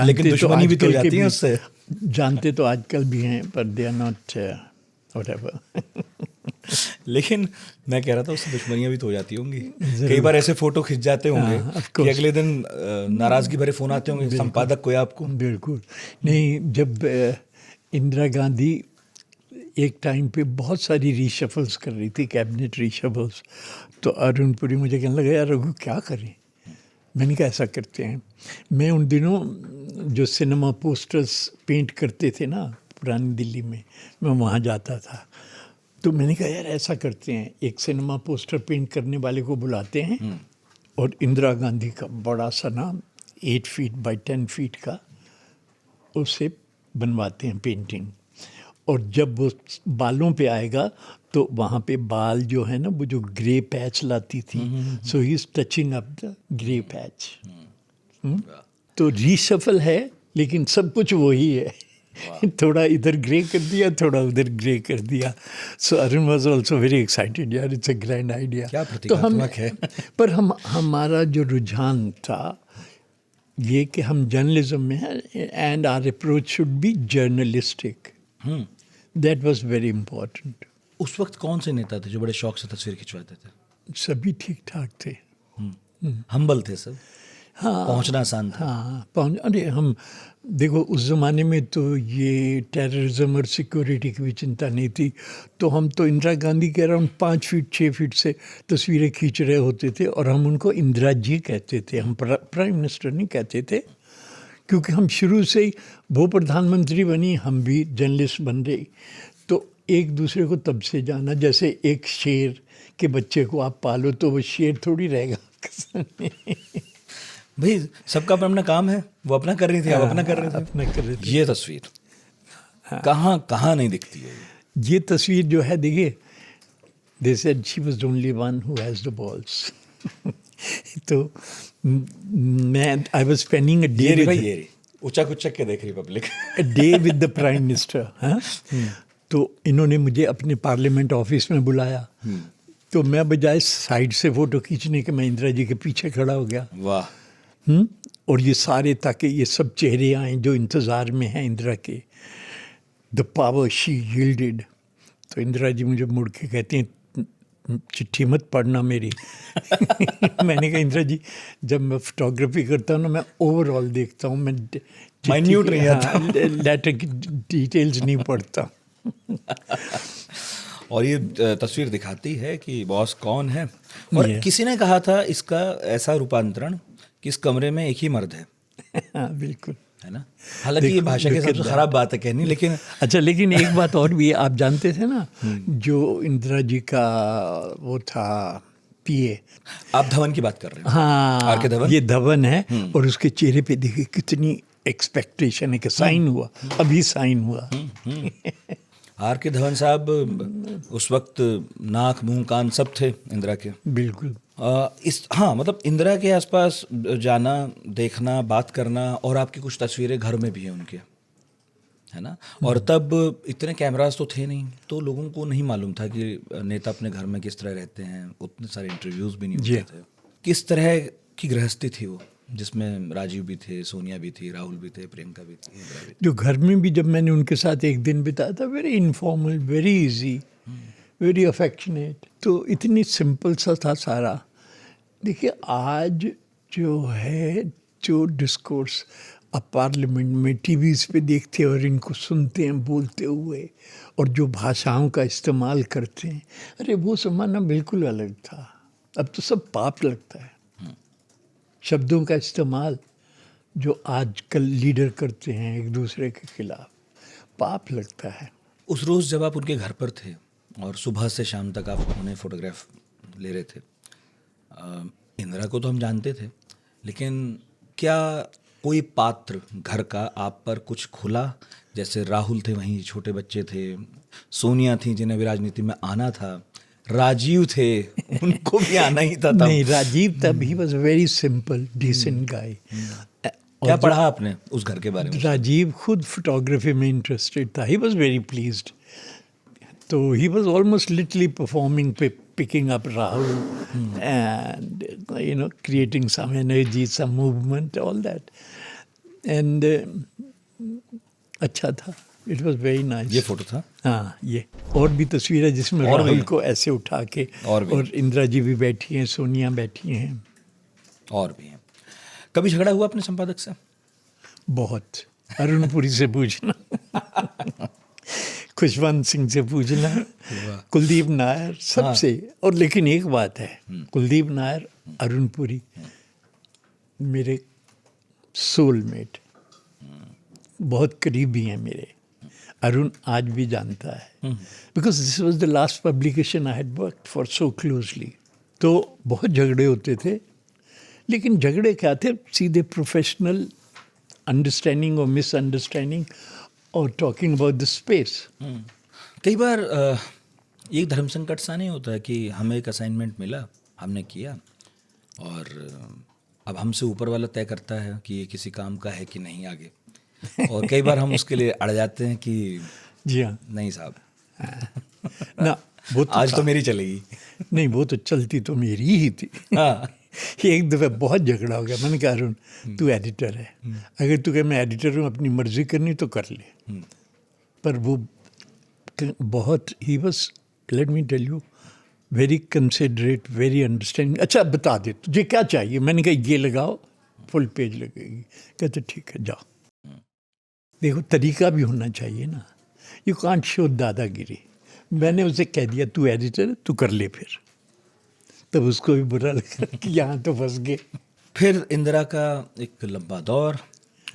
लेकिन दुश्मनी भी तो जाती है उससे।
जानते तो आजकल भी हैं, पर दे आर नॉट व्हाटएवर।
लेकिन मैं कह रहा था उससे दुश्मनियां भी तो हो जाती होंगी। कई बार ऐसे फोटो खिंच जाते होंगे कि अगले दिन नाराजगी भरे फोन आते होंगे संपादक को या आपको।
बिल्कुल नहीं, जब इंदिरा गांधी एक टाइम पे बहुत सारी रीशफल्स कर रही थी, कैबिनेट रीशफल्स, तो अरुण पुरी मुझे कहने लगा, यार रघु क्या करें। मैंने कहा ऐसा करते हैं, मैं उन दिनों जो सिनेमा पोस्टर्स पेंट करते थे ना पुरानी दिल्ली में, मैं वहाँ जाता था। तो मैंने कहा यार ऐसा करते हैं, एक सिनेमा पोस्टर पेंट करने वाले को बुलाते हैं और इंदिरा गांधी का बड़ा सा नाम 8 फीट बाई 10 फीट का उसे बनवाते हैं पेंटिंग। और जब वो बालों पे आएगा तो वहाँ पे बाल जो है ना, वो जो ग्रे पैच लाती थी, so he is touching up the grey patch. तो रीशफल है, लेकिन सब कुछ वही है। थोड़ा इधर ग्रे कर दिया, थोड़ा उधर ग्रे कर दिया। So Arun was also very excited, यार इट्स अ ग्रैंड आइडिया।
क्या प्रतीकात्मक है।
पर हमारा जो रुझान था ये कि हम जर्नलिज्म में हैं, and our approach should be journalistic. That was very important.
उस वक्त कौन से नेता थे जो बड़े शौक से तस्वीर खिंचवाते थे?
सभी ठीक ठाक थे,
हम्बल थे सब।
हाँ,
पहुंचना आसान था।
हाँ, अरे हम देखो उस ज़माने में तो ये टेररिज्म और सिक्योरिटी की भी चिंता नहीं थी, तो हम तो इंदिरा गांधी के अराउंड 5 फीट 6 फीट से तस्वीरें खींच रहे होते थे, और हम उनको इंदिरा जी कहते थे, हम प्राइम मिनिस्टर नहीं कहते थे, क्योंकि हम शुरू से ही, वो प्रधानमंत्री बनी, हम भी जर्नलिस्ट बन रहे, तो एक दूसरे को तब से जाना। जैसे एक शेर के बच्चे को आप पालो तो वो शेर थोड़ी रहेगा
भाई सबका अपना काम है, वो अपना कर रही थी, आप अपना कर रहे थे।
अपना कर रहे थे।
ये तस्वीर कहाँ नहीं दिखती है?
ये तस्वीर जो है, देखिए, they said she was the only one who has the balls. तो मैं I was spending a day with
उचक उचक के देख रही public.
a day with the prime minister, हाँ? तो इन्होंने मुझे अपने पार्लियामेंट ऑफिस में बुलाया, तो मैं बजाय साइड से फोटो खींचने के मैं इंदिरा जी के पीछे खड़ा हो गया।
वाह।
और ये सारे, ताकि ये सब चेहरे आए जो इंतज़ार में हैं इंदिरा के, द पावर शी यील्डेड। तो इंदिरा जी मुझे मुड़ के कहती हैं, चिट्ठी मत पढ़ना मेरी। मैंने कहा इंदिरा जी, जब मैं फोटोग्राफी करता हूँ ना, मैं ओवरऑल देखता हूँ, मैं
माइन्यूट नहीं आता।
लेटर की डिटेल्स नहीं पढ़ता।
और ये तस्वीर दिखाती है कि बॉस कौन है। और
Yeah.
किसी ने कहा था इसका ऐसा रूपांतरण कि इस कमरे में एक ही मर्द है,
हाँ बिल्कुल,
है ना। हालांकि ये भाषा के हिसाब से खराब बात है कहनी, लेकिन
अच्छा, लेकिन एक बात और भी है, आप जानते थे ना, जो इंदिरा जी का वो था पीए,
आप धवन की बात कर रहे हो।
हाँ
आर के धवन।
ये धवन है, और उसके चेहरे पे देखिए कितनी एक्सपेक्टेशन है कि साइन हुआ, अभी साइन हुआ।
आर के धवन साहब उस वक्त नाक मुंह कान सब थे इंदिरा के।
बिल्कुल।
हाँ, मतलब इंदिरा के आसपास जाना, देखना, बात करना, और आपकी कुछ तस्वीरें घर में भी हैं उनके, है ना। और तब इतने कैमरास तो थे नहीं, तो लोगों को नहीं मालूम था कि नेता अपने घर में किस तरह रहते हैं, उतने सारे इंटरव्यूज़ भी नहीं होते थे। किस तरह की गृहस्थी थी वो, जिसमें राजीव भी थे, सोनिया भी थी, राहुल भी थे, प्रियंका भी थी, इंदिरा भी थी।
जो घर में भी जब मैंने उनके साथ एक दिन बिताया था, very informal, very easy, very affectionate, तो इतनी सिंपल सा था सारा। देखिए आज जो है, जो डिस्कोर्स आप पार्लियामेंट में टीवीज़ पे देखते हैं और इनको सुनते हैं बोलते हुए, और जो भाषाओं का इस्तेमाल करते हैं, अरे वो ज़माना बिल्कुल अलग था। अब तो सब पाप लगता है। शब्दों का इस्तेमाल जो आजकल लीडर करते हैं एक दूसरे के खिलाफ, पाप लगता है।
उस रोज़ जब आप उनके घर पर थे और सुबह से शाम तक आप उन्हें फोटोग्राफ ले रहे थे, इंदिरा को तो हम जानते थे, लेकिन क्या कोई पात्र घर का आप पर कुछ खुला? जैसे राहुल थे, वहीं छोटे बच्चे थे, सोनिया थी जिन्हें भी राजनीति में आना था, राजीव थे, उनको भी आना ही था तब।
नहीं, राजीव तब he was very simple decent guy.
क्या पढ़ा आपने उस घर के बारे में?
राजीव खुद फोटोग्राफी में इंटरेस्टेड था, ही वॉज वेरी प्लीज्ड, तो he was almost literally performing, picking up Rahul and creating some energy, some movement, all that, and अच्छा था, it was very nice।
ये फोटो था?
हाँ, ये और भी तस्वीर है जिसमें राहुल को ऐसे उठा के, और इंदिरा जी भी बैठी हैं, सोनिया बैठी हैं,
और भी हैं। कभी झगड़ा हुआ अपने संपादक से?
बहुत। अरुणपुरी से पूछना, खुशवंत सिंह से पूछना, कुलदीप नायर, सबसे। और लेकिन एक बात है, कुलदीप नायर, अरुणपुरी मेरे सोलमेट, बहुत करीबी हैं मेरे। अरुण आज भी जानता है, because this was the last publication I had worked for so closely. तो बहुत झगड़े होते थे, लेकिन झगड़े क्या थे, सीधे प्रोफेशनल अंडरस्टैंडिंग और मिसअंडरस्टैंडिंग, और टॉकिंग अबाउट द स्पेस।
कई बार एक धर्म संकट सा नहीं होता है कि हमें एक असाइनमेंट मिला, हमने किया, और अब हमसे ऊपर वाला तय करता है कि ये किसी काम का है कि नहीं आगे, और कई बार हम उसके लिए अड़ जाते हैं कि
जी हाँ,
नहीं साहब
ना वो तो
आज तो मेरी चलेगी।
नहीं, वो तो चलती तो मेरी ही थी।
हाँ।
एक दफ़ा बहुत झगड़ा हो गया, मैंने कहा अरुण तू एडिटर है, अगर तू कहे मैं एडिटर हूँ, अपनी मर्जी करनी तो कर ले। पर वो बहुत, ही बस, let me tell you, very considerate, very understanding. अच्छा बता दे तुझे क्या चाहिए, मैंने कहा ये लगाओ, फुल पेज लगेगी। कहते ठीक है जाओ। देखो तरीका भी होना चाहिए ना, यू कांट शो दादागिरी। मैंने उसे कह दिया तू एडिटर है, तू कर ले। फिर तब उसको भी बुरा लगा कि यहाँ तो फंस गए।
फिर इंदिरा का एक लंबा दौर,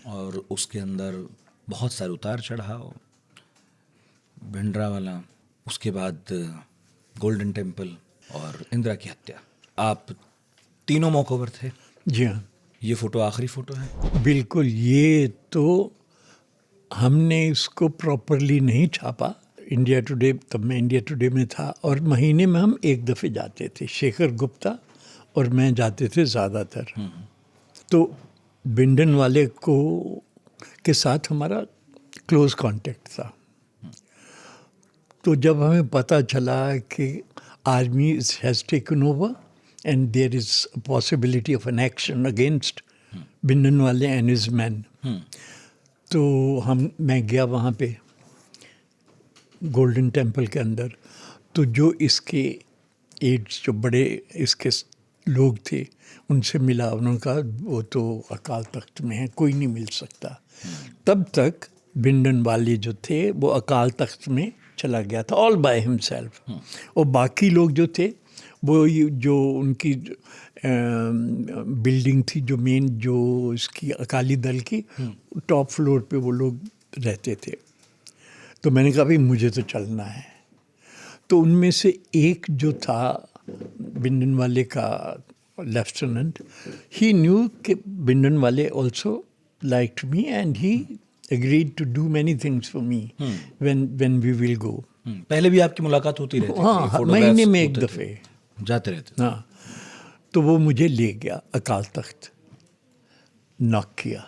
और उसके अंदर बहुत सारे उतार चढ़ाव, भिंडरावाला, उसके बाद गोल्डन टेम्पल और इंदिरा की हत्या। आप तीनों मौक़ों पर थे।
जी हाँ,
ये फ़ोटो आखिरी फ़ोटो है?
बिल्कुल। ये तो हमने इसको प्रॉपरली नहीं छापा। इंडिया टुडे, तब मैं इंडिया टुडे में था, और महीने में हम एक दफ़े जाते थे, शेखर गुप्ता और मैं जाते थे ज़्यादातर। तो बिंडन वाले को के साथ हमारा क्लोज कांटेक्ट था। तो जब हमें पता चला कि army has taken over and there is possibility of an action against Bhindranwale and his man. तो मैं गया वहाँ पे गोल्डन टेम्पल के अंदर। तो जो इसके एड्स, जो बड़े इसके लोग थे, उनसे मिला। उन्होंने कहा वो तो अकाल तख्त में है, कोई नहीं मिल सकता। तब तक भिंडनवाले जो थे वो अकाल तख्त में चला गया था ऑल बाय हिमसेल्फ। और बाकी लोग जो थे वो जो उनकी बिल्डिंग थी, जो मेन जो इसकी अकाली दल की, टॉप फ्लोर पे वो लोग रहते थे। तो मैंने कहा भाई मुझे तो चलना है। तो उनमें से एक जो था भिंडनवाले का लेफ्टिनेंट, ही न्यू कि Bhindranwale also liked me and he agreed to do many things for me when we will go.
पहले भी आपकी मुलाकात होती रहती थी?
हाँ,
photographs
महीने में एक
होते थे,
दफ़े
जाते रहते थे।
हाँ। तो वो मुझे ले गया अकाल तख्त, नॉक किया,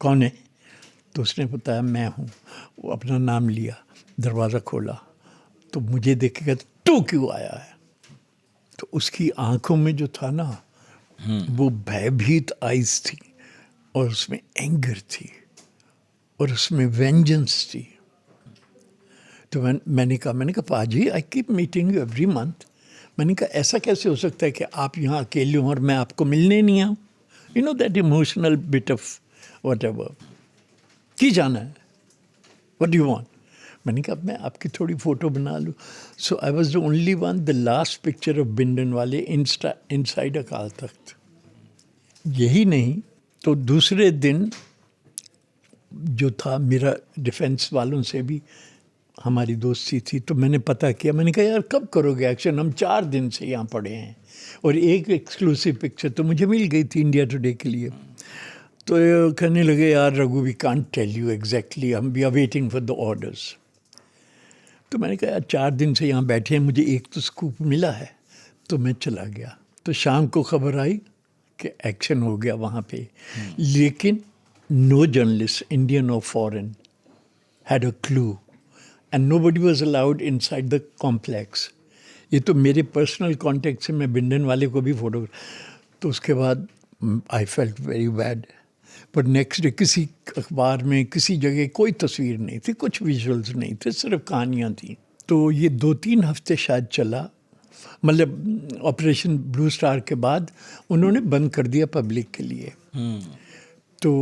कौन है? तो उसने बताया मैं हूँ। वो अपना नाम लिया, दरवाज़ा खोला, तो मुझे देख के कहता तू क्यों आया है? तो उसकी आंखों में जो था ना, वो भयभीत आइज थी, और उसमें एंगर थी, और उसमें वेंजेंस थी। तो मैंने कहा पाजी, I keep meeting you every month. मैंने कहा ऐसा कैसे हो सकता है कि आप यहाँ अकेले हो और मैं आपको मिलने नहीं आऊँ? You know that emotional bit of what ever की जाना है, वट डू यू वांट? मैंने कहा मैं आपकी थोड़ी फ़ोटो बना लूँ। So I was the only one, the last picture of Bhindranwale inside Akal Takht. यही नहीं तो दूसरे दिन जो था, मेरा डिफेंस वालों से भी हमारी दोस्ती थी, तो मैंने पता किया। मैंने कहा यार कब करोगे एक्शन, हम 4 दिन से यहाँ पड़े हैं। और एक एक्सक्लूसिव पिक्चर तो मुझे मिल गई थी इंडिया टुडे के लिए। तो ये कहने लगे यार Raghu, we can't tell you exactly, हम we are waiting for the orders. तो मैंने कहा यार 4 दिन से यहाँ बैठे हैं, मुझे एक तो स्कूप मिला है। तो मैं चला गया। तो शाम को खबर आई कि एक्शन हो गया वहाँ पे। लेकिन no journalist, Indian or foreign, had a clue, and nobody was allowed inside the complex. ये तो मेरे पर्सनल कॉन्टेक्ट से मैं भिंडनवाले को भी फोटो। तो उसके बाद आई फेल्ट वेरी बैड। पर नेक्स्ट डे किसी अखबार में किसी जगह कोई तस्वीर नहीं थी, कुछ विजुअल्स नहीं थे, सिर्फ कहानियाँ थी। तो ये 2-3 हफ्ते शायद चला, मतलब ऑपरेशन ब्लू स्टार के बाद उन्होंने बंद कर दिया पब्लिक के लिए। तो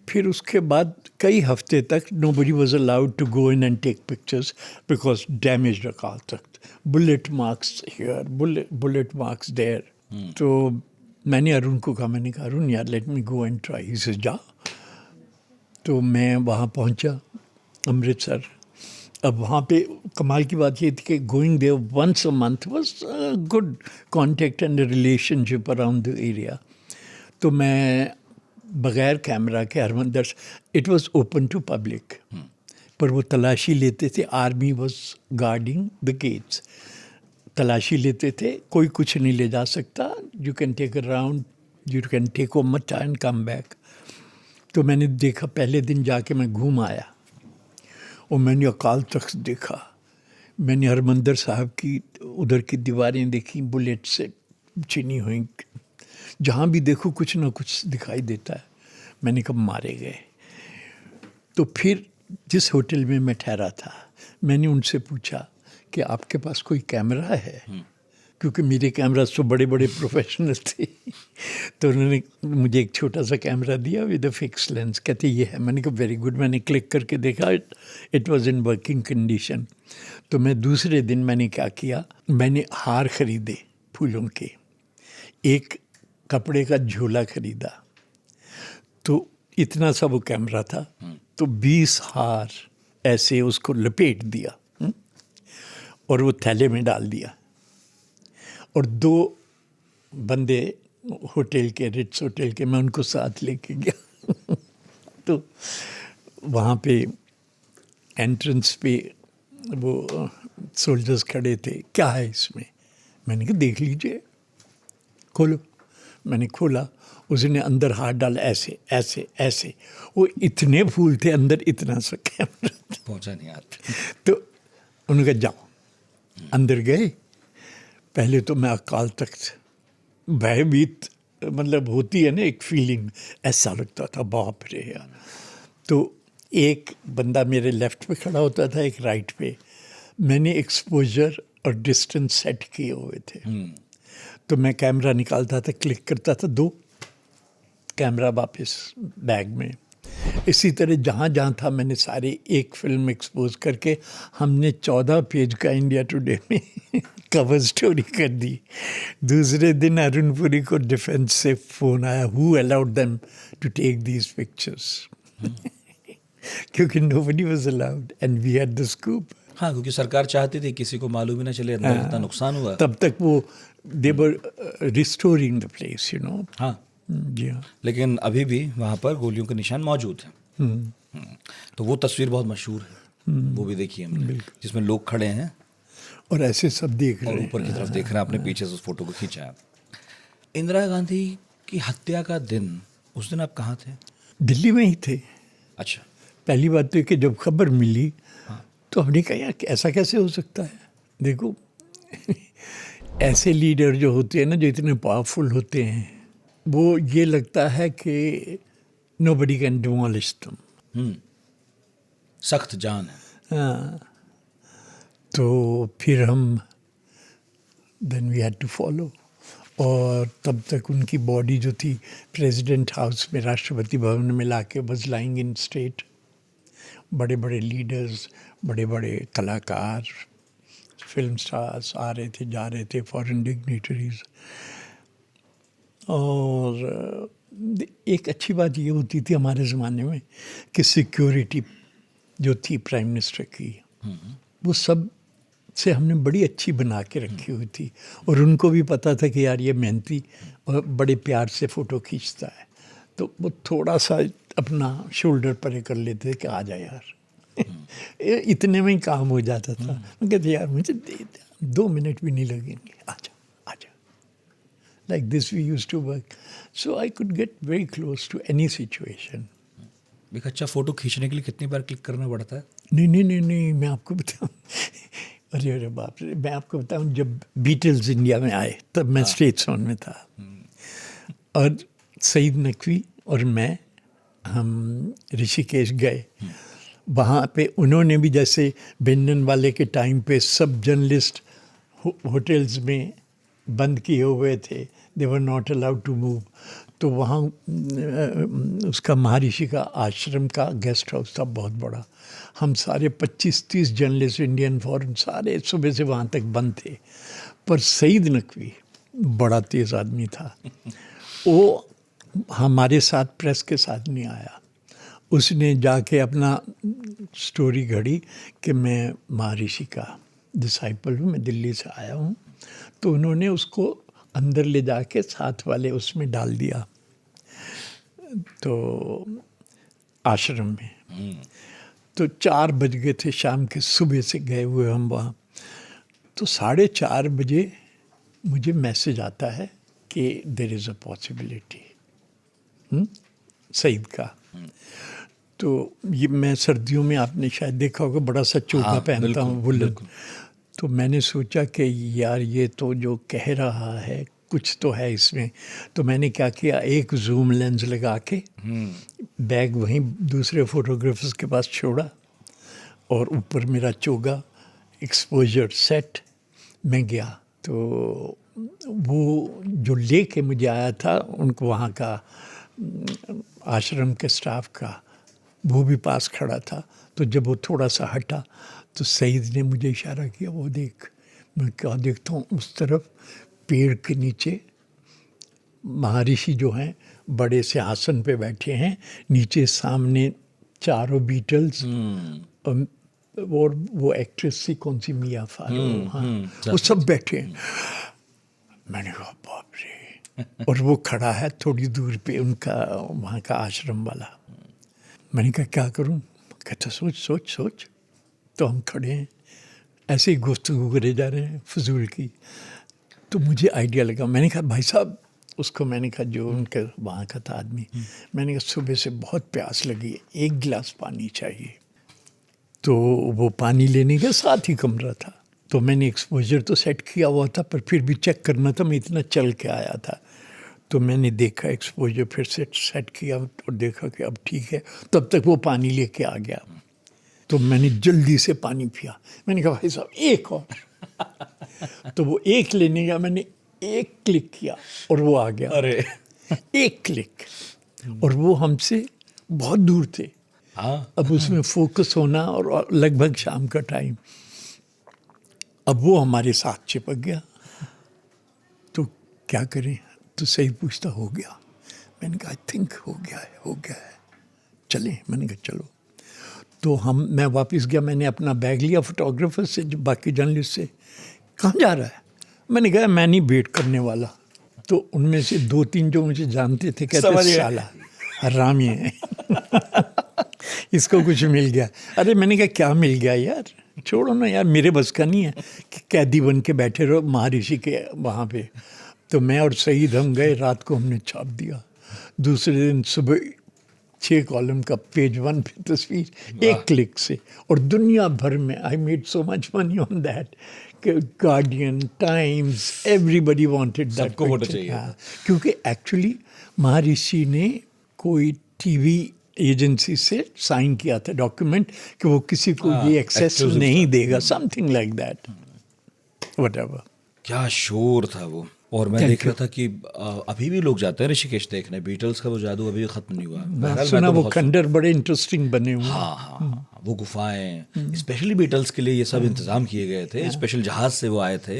फिर उसके बाद कई हफ्ते तक nobody was allowed to go in and take pictures because damaged Akal Takht, bullet marks here, bullet marks there. तो मैंने अरुण को कहा, मैंने कहा अरुण यार let me go and try. He says जा। तो मैं वहाँ पहुँचा अमृतसर। अब वहाँ पे कमाल की बात ये थी कि going there once a month was good contact and relationship around the area. तो मैं बग़ैर कैमरा के Harmandir, it was open to public, पर वो तलाशी लेते थे। Army was guarding the gates, तलाशी लेते थे, कोई कुछ नहीं ले जा सकता। You can take a round, you can take ओ मचा एंड कम बैक। तो मैंने देखा, पहले दिन जाके मैं घूम आया और मैंने अकाल तख्त देखा, मैंने हरमंदर साहब की उधर की दीवारें देखी, बुलेट से चिनी हुई, जहाँ भी देखो कुछ ना कुछ दिखाई देता है। मैंने कब मारे गए। तो फिर जिस होटल में मैं ठहरा था, मैंने उनसे पूछा कि आपके पास कोई कैमरा है, क्योंकि मेरे कैमरा तो बड़े बड़े प्रोफेशनल थे। तो उन्होंने मुझे एक छोटा सा कैमरा दिया विद अ फिक्स लेंस, कहते ये है। मैंने कहा वेरी गुड। मैंने क्लिक करके देखा, it was in working condition. तो मैं दूसरे दिन मैंने क्या किया, मैंने हार खरीदे फूलों के, एक कपड़े का झोला खरीदा। तो इतना सा वो कैमरा था, तो 20 हार ऐसे उसको लपेट दिया और वो थैले में डाल दिया। और 2 बंदे होटल के, रिट्स होटल के, मैं उनको साथ लेके गया। तो वहाँ पे एंट्रेंस पे वो सोल्जर्स खड़े थे, क्या है इसमें? मैंने कहा देख लीजिए, खोलो। मैंने खोला, उसने अंदर हाथ डाला, ऐसे ऐसे ऐसे, वो इतने फूल थे अंदर, इतना सा कैमरा
पहुँचा नहीं हाथ।
तो उन्होंने कहा जाओ। अंदर गए। पहले तो मैं अकाल तख्त भयभीत मतलब होती है ना एक फीलिंग, ऐसा लगता था बाप रे यार। तो एक बंदा मेरे लेफ्ट पे खड़ा होता था, एक राइट पे। मैंने एक्सपोजर और डिस्टेंस सेट किए हुए थे। तो मैं कैमरा निकालता था, क्लिक करता था, 2 कैमरा वापस बैग में। इसी तरह जहाँ जहाँ था मैंने सारे एक फिल्म एक्सपोज करके हमने 14 पेज का इंडिया टुडे में कवर स्टोरी कर दी। दूसरे दिन अरुण पुरी को डिफेंस से फ़ोन आया, who allowed them to take these pictures, क्योंकि nobody was allowed and we had the scoop.
हाँ, क्योंकि सरकार चाहती थी किसी को मालूम ही ना चले अंदर कितना नुकसान हुआ।
तब तक वो they were restoring the place, you know.
हाँ,
जी हाँ।
लेकिन अभी भी वहाँ पर गोलियों के निशान मौजूद हैं। तो वो तस्वीर बहुत मशहूर है, वो भी देखी हमने, जिसमें लोग खड़े हैं
और ऐसे सब देख
और
रहे हैं।
ऊपर की तरफ देख रहे हैं। आपने पीछे से उस फोटो को खींचा है। इंदिरा गांधी की हत्या का दिन, उस दिन आप कहाँ थे?
दिल्ली में ही थे।
अच्छा।
पहली बात तो ये कि जब खबर मिली तो हमने कहा यार ऐसा कैसे हो सकता है। देखो ऐसे लीडर जो होते हैं ना, जो इतने पावरफुल होते हैं, वो ये लगता है कि nobody can demolish them।
सख्त जान है।
हाँ, तो फिर हम then we had to follow. और तब तक उनकी बॉडी जो थी प्रेसिडेंट हाउस में, राष्ट्रपति भवन में लाके वाज लाइंग इन स्टेट। बड़े बड़े लीडर्स, बड़े बड़े कलाकार, फिल्म स्टार्स आ रहे थे, जा रहे थे, फॉरेन डिग्नेटरीज। और एक अच्छी बात ये होती थी हमारे ज़माने में कि सिक्योरिटी जो थी प्राइम मिनिस्टर की, वो सब से हमने बड़ी अच्छी बना के रखी हुई थी। और उनको भी पता था कि यार ये मेहनती और बड़े प्यार से फ़ोटो खींचता है, तो वो थोड़ा सा अपना शोल्डर परे कर लेते थे कि आ जा यार। इतने में ही काम हो जाता था। मैं कहते यार मुझे 2 मिनट भी नहीं लगेंगे, आ जा आ जा। Like this we used to work. So I could get very close to any situation.
एक अच्छा फोटो खींचने के लिए कितनी बार क्लिक करना पड़ता है?
नहीं, मैं आपको बताऊं। अरे बाप रे, मैं आपको बताऊं, जब बीटल्स इंडिया में आए तब मैं स्टेट्स ऑन में था। और सईद नकवी और मैं, हम ऋषिकेश गए। वहाँ पे उन्होंने भी जैसे बेंडन वाले के टाइम पे सब जर्नलिस्ट होटल्स में बंद किए हुए थे, they were not allowed to move. तो वहाँ उसका महर्षि का आश्रम का गेस्ट हाउस था बहुत बड़ा। हम सारे 25-30 जर्नलिस्ट, इंडियन फॉरेन, सारे सुबह से वहाँ तक बंद थे। पर सईद नकवी बड़ा तेज़ आदमी था, वो हमारे साथ प्रेस के साथ नहीं आया। उसने जाके अपना स्टोरी घड़ी कि मैं महर्षि का डिसाइपल हूँ, मैं दिल्ली से आया हूँ। तो उन्होंने उसको अंदर ले जाके साथ वाले उसमें डाल दिया, तो आश्रम में। तो 4 बज गए थे शाम के, सुबह से गए हुए हम वहाँ। तो 4:30 बजे मुझे मैसेज आता है कि there is a possibility Sayeed का। तो ये मैं सर्दियों में, आपने शायद देखा होगा, बड़ा सा चोगा पहनता हूँ, वुलन। तो मैंने सोचा कि यार ये तो जो कह रहा है कुछ तो है इसमें। तो मैंने क्या किया, एक जूम लेंस लगा के बैग वहीं दूसरे फोटोग्राफर्स के पास छोड़ा और ऊपर मेरा चोगा, एक्सपोजर सेट, मैं गया। तो वो जो लेके मुझे आया था, उनको वहाँ का आश्रम के स्टाफ का, वो भी पास खड़ा था। तो जब वो थोड़ा सा हटा तो सईद ने मुझे इशारा किया, वो देख। मैं क्या देखता हूँ, उस तरफ पेड़ के नीचे महर्षि जो हैं बड़े से आसन पे बैठे हैं, नीचे सामने चारों बीटल्स और वो एक्ट्रेस थी कौन सी, मिया फारो, वो सब बैठे हैं। मैंने कहा बाप रे। और वो खड़ा है थोड़ी दूर पे उनका वहाँ का आश्रम वाला। मैंने कहा क्या करूं? कहता सोच सोच सोच। तो हम खड़े हैं, ऐसे ही गुफ्तगू करे जा रहे हैं फजूल की। तो मुझे आइडिया लगा, मैंने कहा भाई साहब, उसको मैंने कहा जो उनके वहाँ का था आदमी, मैंने कहा सुबह से बहुत प्यास लगी है, 1 गिलास पानी चाहिए। तो वो पानी लेने का साथ ही कमरा था। तो मैंने एक्सपोजर तो सेट किया हुआ था, पर फिर भी चेक करना था, मैं इतना चल के आया था। तो मैंने देखा एक्सपोजर फिर से सेट किया और देखा कि अब ठीक है। तब तक वो पानी लेके आ गया, तो मैंने जल्दी से पानी पिया। मैंने कहा भाई साहब एक और तो वो एक लेने गया, मैंने एक क्लिक किया और वो आ गया।
अरे
एक क्लिक, और वो हमसे बहुत दूर थे।
हाँ,
अब उसमें फोकस होना, और लगभग शाम का टाइम, अब वो हमारे साथ चिपक गया। तो क्या करें, तो सही पूछता हो गया। मैंने कहा आई थिंक हो गया है, चलें। मैंने कहा चलो। तो मैं वापस गया, मैंने अपना बैग लिया फोटोग्राफर से, जो बाकी जर्नलिस्ट से। कहाँ जा रहा है? मैंने कहा मैं नहीं वेट करने वाला। तो उनमें से 2-3 जो मुझे जानते थे कहते
समझ गए।
साला हरामी है इसको कुछ मिल गया। अरे मैंने कहा क्या मिल गया यार, छोड़ो ना यार, मेरे बस का नहीं है कि कैदी बन के बैठे रहो महर्षि के वहाँ पे। तो मैं और सईद हम गए, रात को हमने छाप दिया। दूसरे दिन सुबह 6 कॉलम का पेज 1 पे तस्वीर, एक क्लिक से। और दुनिया भर में I made so much money on that. Guardian, times, everybody wanted that.
सबको फोटो चाहिए।
हाँ, क्योंकि एक्चुअली महर्षि ने कोई टीवी एजेंसी से साइन किया था डॉक्यूमेंट कि वो किसी को ये एक्सेस
exclusive
नहीं
था।
देगा, समथिंग लाइक दैट, व्हाटएवर।
क्या शोर था वो। और मैं
Thank
देख रहा था कि अभी भी लोग जाते हैं ऋषिकेश देखने, बीटल्स का वो जादू अभी भी खत्म नहीं हुआ। बहरहाल, मैं
सुना
तो
वो
बहुत
खंडर बड़े इंटरेस्टिंग बने हुए हैं।
हाँ हाँ, वो गुफाएं स्पेशली बीटल्स के लिए ये सब इंतजाम किए गए थे। स्पेशल जहाज से वो आए थे,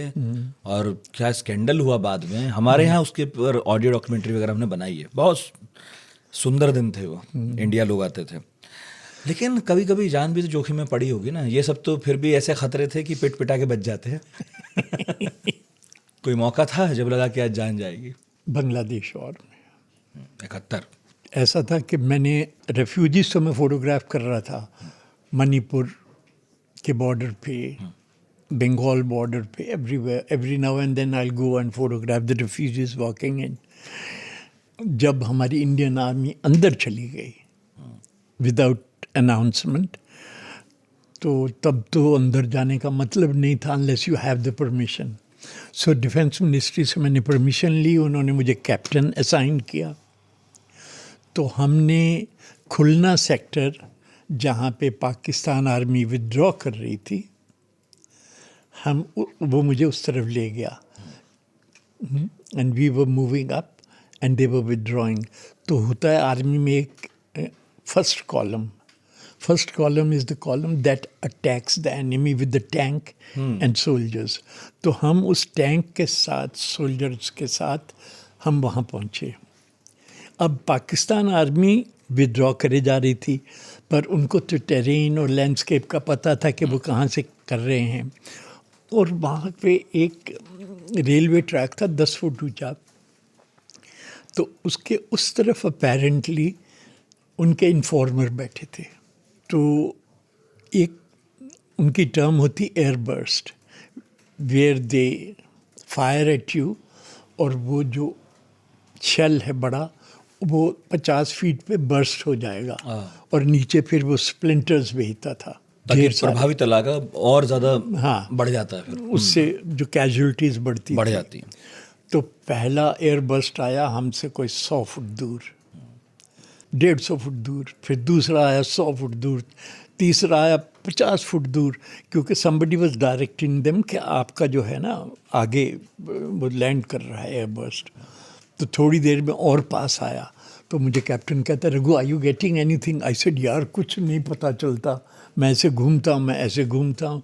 और क्या स्कैंडल हुआ बाद में। हमारे यहाँ उसके पर ऑडियो डॉक्यूमेंट्री वगैरह हमने बनाई है। बहुत सुंदर दिन थे वो, इंडिया लोग आते थे। लेकिन कभी कभी जान भी तो जोखिम में पड़ी होगी ना। ये सब तो फिर भी ऐसे खतरे थे कि पिट पिटा के बच जाते हैं कोई मौका था जब लगा कि आज जान जाएगी?
बांग्लादेश और
71
ऐसा था कि मैंने रेफ्यूजीज तो मैं फोटोग्राफ कर रहा था, मणिपुर के बॉर्डर पे, बंगाल बॉर्डर पे, everywhere, every now and then I go and photograph the refugees walking in. जब हमारी इंडियन आर्मी अंदर चली गई विदाउट अनाउंसमेंट, तो तब तो अंदर जाने का मतलब नहीं था unless you have the permission. So defence ministry से मैंने परमिशन ली, उन्होंने मुझे कैप्टन असाइन किया। तो हमने खुलना सेक्टर, जहाँ पे पाकिस्तान आर्मी विथड्रॉ कर रही थी, वो मुझे उस तरफ ले गया। And we were moving up and they were withdrawing. तो होता है आर्मी में एक first column is the column that attacks the enemy with the tank and soldiers. तो हम उस टैंक के साथ, सोल्जर्स के साथ हम वहाँ पहुँचे। अब पाकिस्तान आर्मी विथड्रॉ करे जा रही थी, पर उनको तो टेरेन और लैंडस्केप का पता था कि वो कहाँ से कर रहे हैं। और वहाँ पे एक रेलवे ट्रैक था 10 फुट ऊंचा। तो उसके उस तरफ अपेरेंटली उनके इन्फॉर्मर बैठे थे। तो एक उनकी टर्म होती air burst, where they fire at you, और वो जो शेल है बड़ा, वो 50 फीट पे बर्स्ट हो जाएगा और नीचे फिर वो स्प्लिंटर्स भेजता था।
ताकि
ढेर सारे।
प्रभावित इलाका और ज़्यादा
हाँ,
बढ़ जाता है, फिर
उससे जो कैजुअलिटीज बढ़ती
बढ़
थी।
जाती है।
तो पहला एयर बर्स्ट आया हमसे कोई 100 फुट दूर, 150 फुट दूर, फिर दूसरा आया 100 फुट दूर, तीसरा आया 50 फुट दूर, क्योंकि somebody was directing them कि आपका जो है ना आगे वो लैंड कर रहा है एयर बर्स्ट। तो थोड़ी देर में और पास आया, तो मुझे कैप्टन कहता है, Raghu are you getting anything? I said यार कुछ नहीं पता चलता, मैं ऐसे घूमता हूँ, मैं ऐसे घूमता हूँ,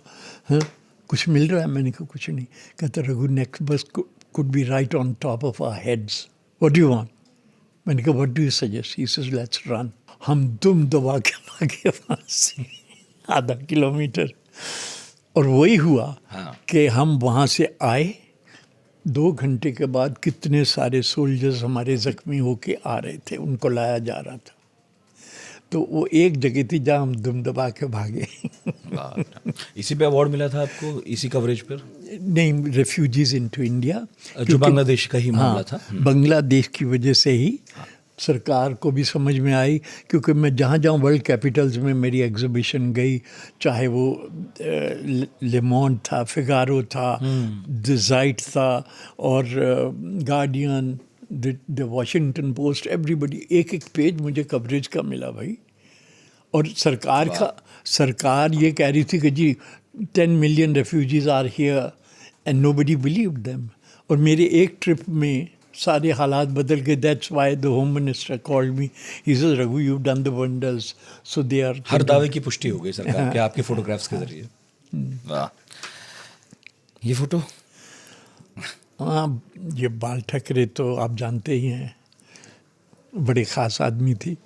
हाँ कुछ मिल रहा है? मैंने कहा कुछ नहीं। कहता रघु नेक्स्ट बस could be right on top of our heads. What do you want? मैंने कहा what do you suggest? He says let's run. हम दुम दबा के भागे वहाँ से आधा किलोमीटर, और वही हुआ कि हम वहाँ से आए। 2 घंटे के बाद कितने सारे सोल्जर्स हमारे जख्मी होके आ रहे थे, उनको लाया जा रहा था। तो वो एक जगह थी जहाँ हम दुम दबा के भागे।
इसी पे अवार्ड मिला था आपको, इसी कवरेज पर?
नहीं, रेफ्यूजीज इनटू इंडिया,
जो बांग्लादेश का ही मामला था।
बांग्लादेश की वजह से ही सरकार को भी समझ में आई, क्योंकि मैं जहाँ जहाँ वर्ल्ड कैपिटल्स में मेरी एग्जीबिशन गई, चाहे वो लेमोंड था, फिगारो था, द ज़ाइट था, और guardian, the Washington post, everybody, एक एक पेज मुझे कवरेज का मिला भाई। और सरकार ये कह रही थी कि जी 10 million refugees are here and nobody believed them. और मेरे एक ट्रिप में सारे हालात बदल गए। That's why the home minister called me, he said Raghu you done the wonders, so they are.
हर दावे की पुष्टि हो गई सरकार के आपके फोटोग्राफ्स के जरिए। वाह, ये फोटो?
हाँ, ये बाल ठाकरे तो आप जानते ही हैं, बड़े ख़ास आदमी थी।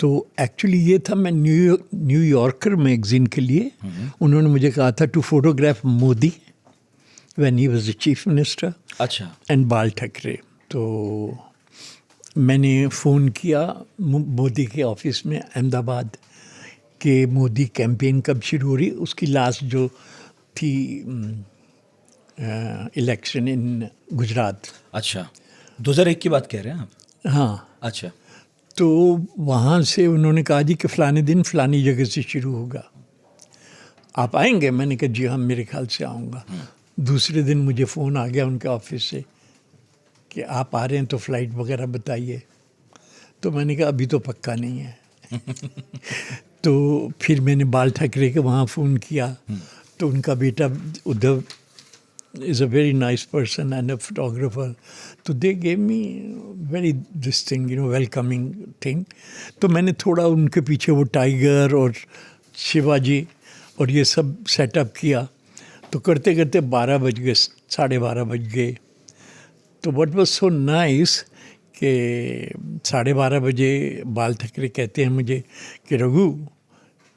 तो एक्चुअली ये था, मैं न्यूयॉर्कर मैगजीन के लिए, उन्होंने मुझे कहा था to photograph Modi when he was the chief minister,
अच्छा,
एंड बाल ठाकरे। तो मैंने फ़ोन किया मोदी के ऑफिस में अहमदाबाद कि मोदी कैंपेन कब शुरू हो रही, उसकी लास्ट जो थी इलेक्शन इन गुजरात।
अच्छा, 2001 की बात कह रहे हैं आप?
हाँ।
अच्छा,
तो वहाँ से उन्होंने कहा जी कि फ़लाने दिन फ़लानी जगह से शुरू होगा, आप आएंगे? मैंने कहा जी हाँ, मेरे ख्याल से आऊँगा। दूसरे दिन मुझे फ़ोन आ गया उनके ऑफिस से कि आप आ रहे हैं तो फ़्लाइट वगैरह बताइए। तो मैंने कहा अभी तो पक्का नहीं है। तो फिर मैंने बाल ठाकरे के वहाँ फ़ोन किया, तो उनका बेटा Uddhav is a very nice person and a photographer. So they gave me very this thing, welcoming thing. तो मैंने थोड़ा उनके पीछे वो टाइगर और शिवाजी और ये सब सेटअप किया। तो करते करते 12 बज गए, 12:30 बज गए। तो what was so nice कि 12:30 बजे बाल ठाकरे कहते हैं मुझे कि रघु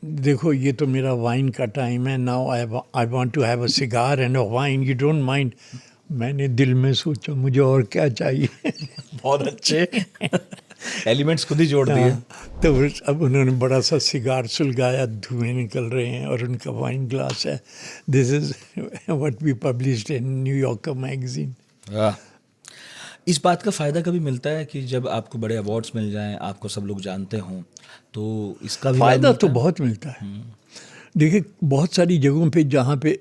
देखो ये तो मेरा वाइन का टाइम है, now I want to have a cigar and a wine, you don't mind. मैंने दिल में सोचा मुझे और क्या चाहिए।
बहुत अच्छे एलिमेंट्स खुद ही जोड़ दिए।
तो अब उन्होंने बड़ा सा सिगार सुलगाया, धुएं निकल रहे हैं और उनका वाइन ग्लास है। This is what we published in New Yorker magazine.
इस बात का फ़ायदा कभी मिलता है कि जब आपको बड़े अवार्ड्स मिल जाएं, आपको सब लोग जानते हों, तो इसका भी
फ़ायदा तो बहुत मिलता है। देखिए, बहुत सारी जगहों पे जहाँ पे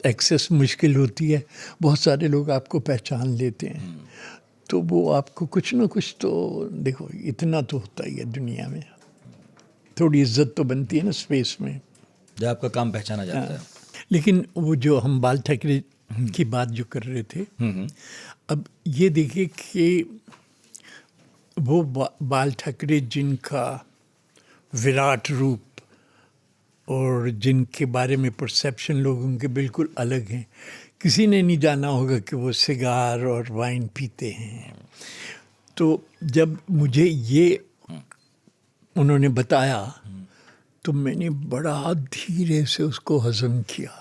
एक्सेस मुश्किल होती है, बहुत सारे लोग आपको पहचान लेते हैं। तो वो आपको कुछ ना कुछ तो, देखो इतना तो होता ही है दुनिया में, थोड़ी इज्जत तो बनती है ना स्पेस में,
जब आपका काम पहचाना जाता है।
लेकिन वो जो हम बाल ठाकरे की बात जो कर रहे थे, अब ये देखिए कि वो बाल ठाकरे जिनका विराट रूप और जिनके बारे में परसेप्शन लोगों के बिल्कुल अलग हैं, किसी ने नहीं जाना होगा कि वो सिगार और वाइन पीते हैं। तो जब मुझे ये उन्होंने बताया तो मैंने बड़ा धीरे से उसको हज़म किया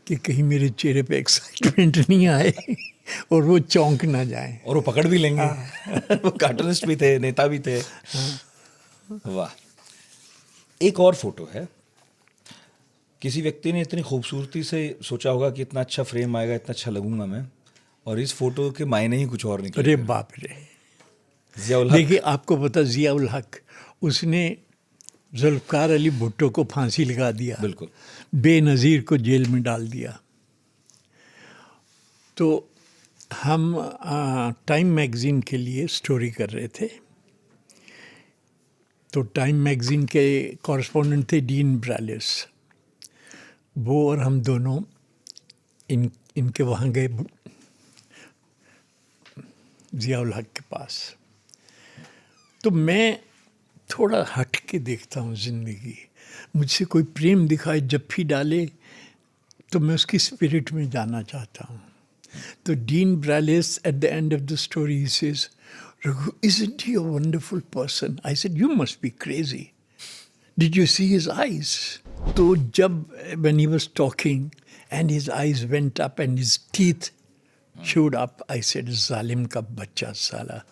कि कहीं मेरे चेहरे पे एक्साइटमेंट नहीं आए और वो चौंक ना जाए।
और वो पकड़ भी लेंगे। वो कार्टूनिस्ट भी थे, नेता भी थे। वाह। एक और फोटो है, किसी व्यक्ति ने इतनी खूबसूरती से सोचा होगा कि इतना अच्छा फ्रेम आएगा, इतना अच्छा लगूंगा मैं, और इस फोटो के मायने ही कुछ और निकले।
अरे बाप रे।
जियाउल हक।
देखिए, आपको पता जियाउल हक, उसने जुल्फ़कार अली भुट्टो को फांसी लगा दिया,
बिल्कुल,
बेनज़ीर को जेल में डाल दिया। तो हम टाइम मैगज़ीन के लिए स्टोरी कर रहे थे। तो टाइम मैगज़ीन के कॉरेस्पॉन्डेंट थे डीन ब्रालिस। वो और हम दोनों इनके वहाँ गए जियाउल हक के पास। तो मैं थोड़ा हट के देखता हूँ ज़िंदगी। मुझसे कोई प्रेम दिखाए जब भी डाले तो मैं उसकी स्पिरिट में जाना चाहता हूँ। तो Dean Brelis at the end of the story he says, Raghu, isn't he a wonderful person? I said, you must be crazy. Did you see his eyes? तो जब when he was talking and his eyes went up and his teeth showed up, I said, जालिम का बच्चा साला।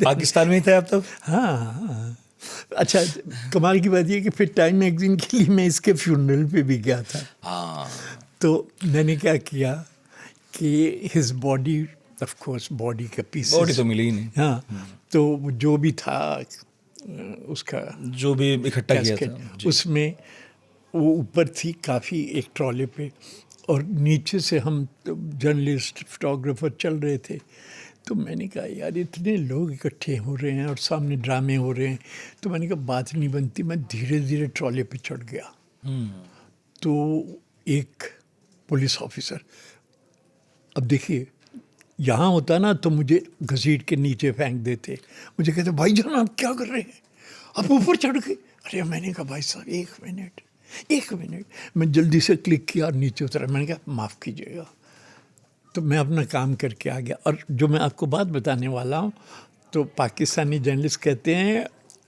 पाकिस्तान में ही थे आप तब?
हाँ। अच्छा, कमाल की बात ये कि फिर टाइम मैगजीन के लिए मैं इसके फ्यूनरल पे भी गया था।
हाँ।
तो मैंने क्या किया कि his body, of course body का पीस,
बॉडी तो मिली ही नहीं।
हाँ, तो जो भी था उसका
जो भी इकट्ठा किया था
उसमें वो ऊपर थी काफ़ी एक ट्रॉले पे, और नीचे से हम जर्नलिस्ट फोटोग्राफर चल रहे थे। तो मैंने कहा यार इतने लोग इकट्ठे हो रहे हैं और सामने ड्रामे हो रहे हैं, तो मैंने कहा बात नहीं बनती। मैं धीरे धीरे ट्रॉले पे चढ़ गया। तो एक पुलिस ऑफिसर, अब देखिए यहाँ होता ना तो मुझे घसीट के नीचे फेंक देते। मुझे कहते भाई जान आप क्या कर रहे हैं, आप ऊपर चढ़ गए। अरे मैंने कहा भाई साहब एक मिनट। मैं जल्दी से क्लिक किया और नीचे उतरा। मैंने कहा माफ़ कीजिएगा। तो मैं अपना काम करके आ गया। और जो मैं आपको बात बताने वाला हूँ, तो पाकिस्तानी जर्नलिस्ट कहते हैं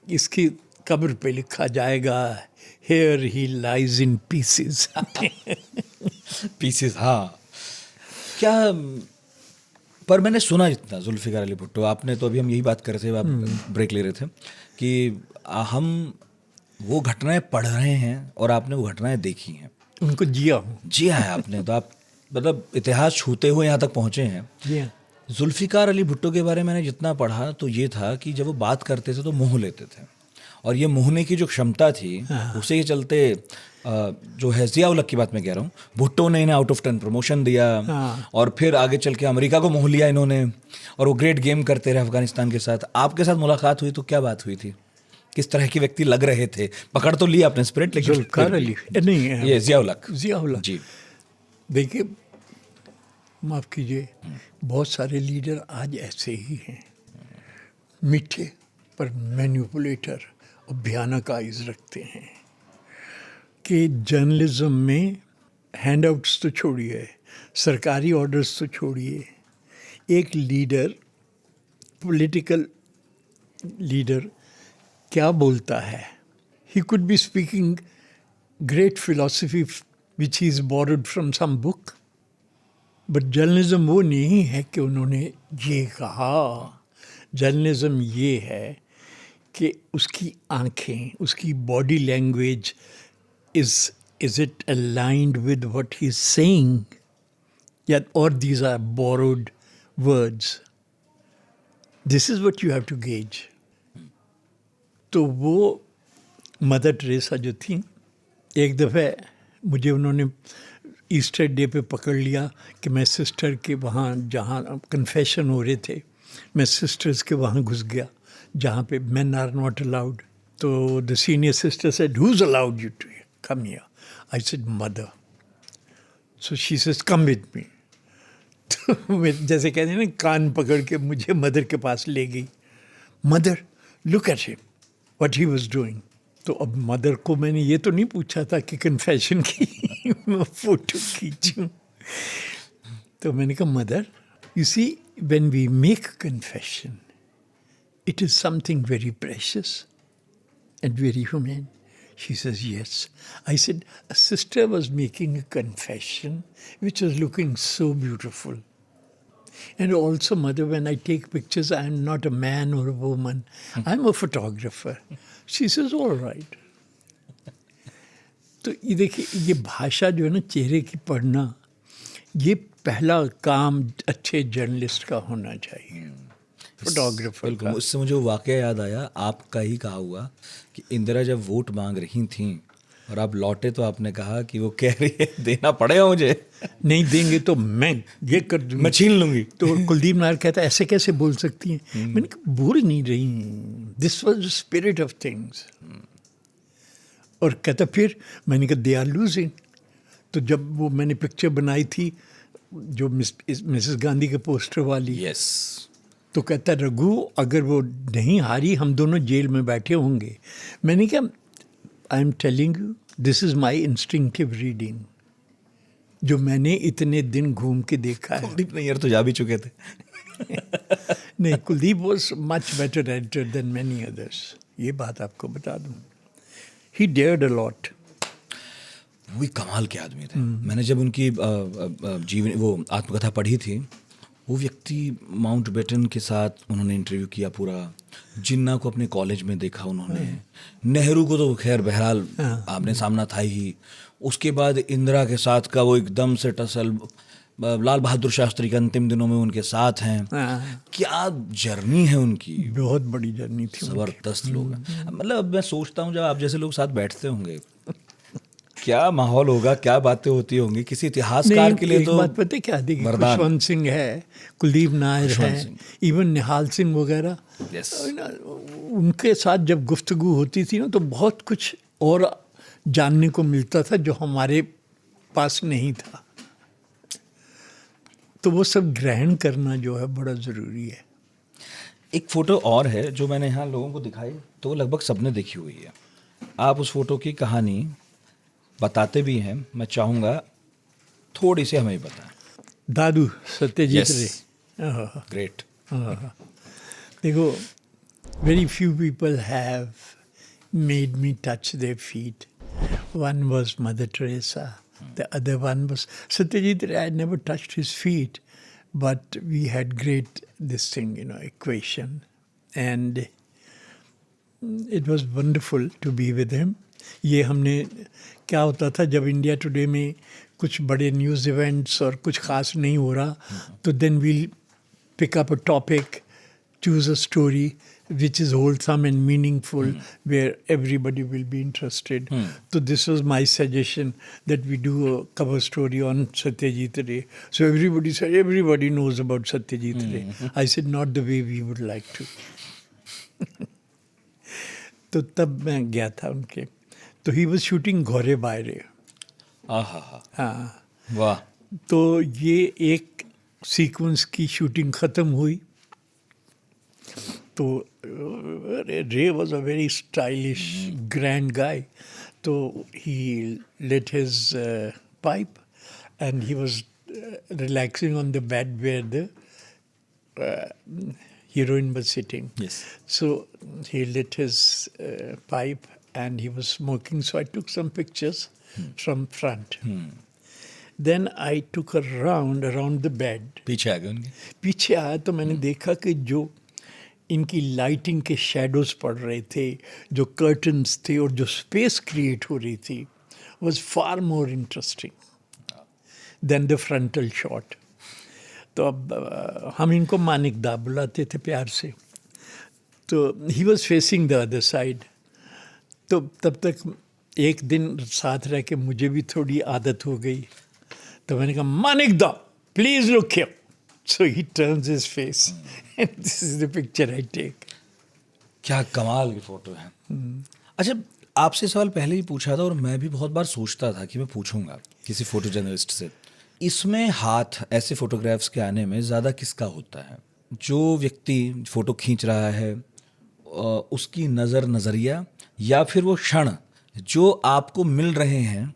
इसकी कब्र पे लिखा जाएगा here he lies in pieces.
Pieces, हाँ। क्या, पर मैंने सुना इतना, जुल्फ़िकार अली भुट्टो, आपने तो अभी हम यही बात कर रहे थे, आप ब्रेक ले रहे थे कि हम वो घटनाएं पढ़ रहे हैं और आपने वो घटनाएं देखी हैं,
उनको जिया हूँ।
जिया है आपने, तो आप मतलब इतिहास छूते हुए यहाँ तक पहुँचे हैं।
जी हाँ।
जुल्फ़िकार अली भुट्टो के बारे में मैंने जितना पढ़ा तो ये था कि जब वो बात करते थे तो मुँह लेते थे, और ये मुँहने की जो क्षमता थी उसे के चलते जो है ज़िया उल हक की बात मैं कह रहा हूँ, भुट्टो ने इन्हें आउट ऑफ 10 प्रमोशन दिया। और फिर आगे चल के अमेरिका को मोह लिया इन्होंने, और वो ग्रेट गेम करते रहे अफगानिस्तान के साथ। आपके साथ मुलाकात हुई तो क्या बात हुई थी, किस तरह के व्यक्ति लग रहे थे? पकड़ तो लिया आपने स्पिरिट, लेकिन
जुल्फ़िकार अली नहीं है,
ये ज़िया उल हक
जी। देखिए माफ़ कीजिए, बहुत सारे लीडर आज ऐसे ही हैं, मीठे पर मैनिपुलेटर और भयानक आइज रखते हैं। कि जर्नलिज्म में हैंडआउट्स तो छोड़िए, सरकारी ऑर्डर्स तो छोड़िए, एक लीडर, पॉलिटिकल लीडर क्या बोलता है, he could be speaking great philosophy which is borrowed from some book, but journalism वो नहीं है कि उन्होंने ये कहा। जर्नलिज्म ये है कि उसकी आंखें, उसकी body language is it aligned with what he's saying, yet or these are borrowed words. This is what you have to gauge. तो वो मदर टेरेसा जो थी, एक दफ़े मुझे उन्होंने ईस्टर डे पे पकड़ लिया कि मैं सिस्टर के वहाँ, जहाँ कन्फेशन हो रहे थे, मैं सिस्टर्स के वहाँ घुस गया जहाँ पे men are not allowed. तो the senior sister said, who's allowed you to come here? I said, mother. So she says, come with me. तो मैं जैसे कहते हैं ना, कान पकड़ के मुझे मदर के पास ले गई। Mother, look at him, what he was doing. तो अब मदर को मैंने ये तो नहीं पूछा था कि कन्फेशन की मैं फोटो खींचूं। तो मैंने कहा mother, you see, when we make confession, it is something very precious and very humane. She says, yes. I said, a sister was making a confession which was looking so beautiful. And also, mother, when I take pictures, I am not a man or a woman. I'm a photographer. She says, all right. तो ये देखिए, ये भाषा जो है ना, चेहरे की पढ़ना, ये पहला काम अच्छे जर्नलिस्ट का होना चाहिए, फोटोग्राफर का।
उससे मुझे वो वाकया याद आया, आपका ही कहा हुआ कि इंदिरा जब वोट मांग रही थीं और आप लौटे तो आपने कहा कि वो कह रही है देना पड़ेगा मुझे,
नहीं देंगे तो मैं ये कर दूंगी,
मैं छीन लूंगी।
तो कुलदीप नायर कहता है ऐसे कैसे बोल सकती हैं? मैंने कहा बोल नहीं रही, this was the spirit of things. और कहता फिर, मैंने कहा दे आर लूजिंग। तो जब वो मैंने पिक्चर बनाई थी जो मिसेस गांधी के पोस्टर वाली,
यस,
तो कहता रघु अगर वो नहीं हारी हम दोनों जेल में बैठे होंगे। मैंने कहा I am telling you this is my instinctive reading, जो मैंने इतने दिन घूम के देखा है।
कुलदीप नैयर तो जा भी चुके थे।
नहीं, Kuldeep was much better editor than many others, ये बात आपको बता दूँ। He dared a lot.
वही कमाल के आदमी थे। मैंने जब उनकी जीवन वो आत्मकथा पढ़ी थी, वो व्यक्ति माउंट बेटन के साथ उन्होंने इंटरव्यू किया पूरा, जिन्ना को अपने कॉलेज में देखा उन्होंने, नेहरू को तो खैर बहरहाल आमने सामना था ही, उसके बाद इंदिरा के साथ का वो एकदम से टसल, लाल बहादुर शास्त्री के अंतिम दिनों में उनके साथ हैं। क्या जर्नी है उनकी,
बहुत बड़ी जर्नी थी,
ज़बरदस्त लोग हैं। मतलब अब मैं सोचता हूँ जब आप जैसे लोग साथ बैठते होंगे क्या माहौल होगा, क्या बातें होती होंगी किसी इतिहासकार के लिए।
एक
तो
बात पता है क्या, देखिए
वरदान।
खुशवंत सिंह है, कुलदीप नायर
खुशवंत
है,
सिंह।
इवन निहाल सिंह वगैरह,
Yes.
उनके साथ जब गुफ्तगू होती थी ना तो बहुत कुछ और जानने को मिलता था जो हमारे पास नहीं था। तो वो सब ग्रहण करना जो है बड़ा ज़रूरी है।
एक फोटो और है जो मैंने यहाँ लोगों को दिखाई, तो वो लगभग सबने देखी हुई है। आप उस फोटो की कहानी बताते भी हैं, मैं चाहूँगा थोड़ी सी हमें बताएं।
दादू सत्यजीत
Yes.
रे। हाँ,
ग्रेट।
हाँ। देखो, very few people have made me touch their feet. One was Mother Teresa. The other one was Satyajit Ray. I never touched his feet, but we had great equation, and it was wonderful to be with him. ये हमने क्या होता था जब India today में कुछ बड़े news events और कुछ खास नहीं हो रहा, तो then we'll pick up a topic, choose a story which is wholesome and meaningful, where everybody will be interested. So this was my suggestion that we do a cover story on Satyajit Ray. So everybody said, everybody knows about Satyajit Ray. I said, not the way we would like to. तो तब मैं गया था उनके, तो he was shooting घोरे बायरे। हाँ,
वाह।
तो ये एक सीक्वेंस की शूटिंग ख़त्म हुई, तो Ray was a very stylish grand guy, तो he lit his pipe and he was relaxing on the bed where the heroine was sitting.
Yes.
So he lit his pipe and he was smoking. So I took some pictures from front. Then I took a round around the bed.
पीछे आ गए उनके।
पीछे आया तो मैंने देखा कि जो इनकी लाइटिंग के शेडोज पड़ रहे थे, जो कर्टन्स थे और जो स्पेस क्रिएट हो रही थी, was far more interesting than the frontal shot. तो अब हम इनको मानिक दा बुलाते थे प्यार से, तो he was facing the other side. तो तब तक एक दिन साथ रह के मुझे भी थोड़ी आदत हो गई, तो मैंने कहा Manik da please look here. So he turns his face and this is the picture I take.
क्या कमाल की फोटो है। अच्छा, आपसे सवाल पहले ही पूछा था और मैं भी बहुत बार सोचता था कि मैं पूछूंगा किसी फोटो जर्नलिस्ट से, इसमें हाथ ऐसे फोटोग्राफ्स के आने में ज़्यादा किसका होता है? जो व्यक्ति फ़ोटो खींच रहा है उसकी नज़रिया, या फिर वो क्षण जो आपको मिल रहे हैं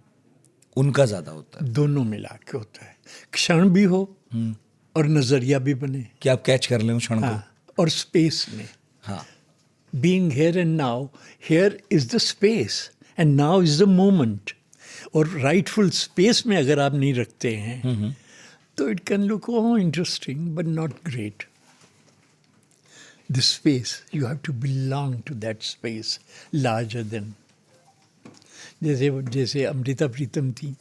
उनका ज़्यादा होता है?
दोनों मिला के होता है, क्षण भी हो और नज़रिया भी बने
कि आप कैच कर लें उस क्षण को।
और स्पेस में।
हाँ,
being here and now, here is the space and now is the moment. और राइटफुल स्पेस में अगर आप नहीं रखते हैं तो it can look interesting but not great. The space you have to belong to that space larger than. जैसे अमृता प्रीतम थी,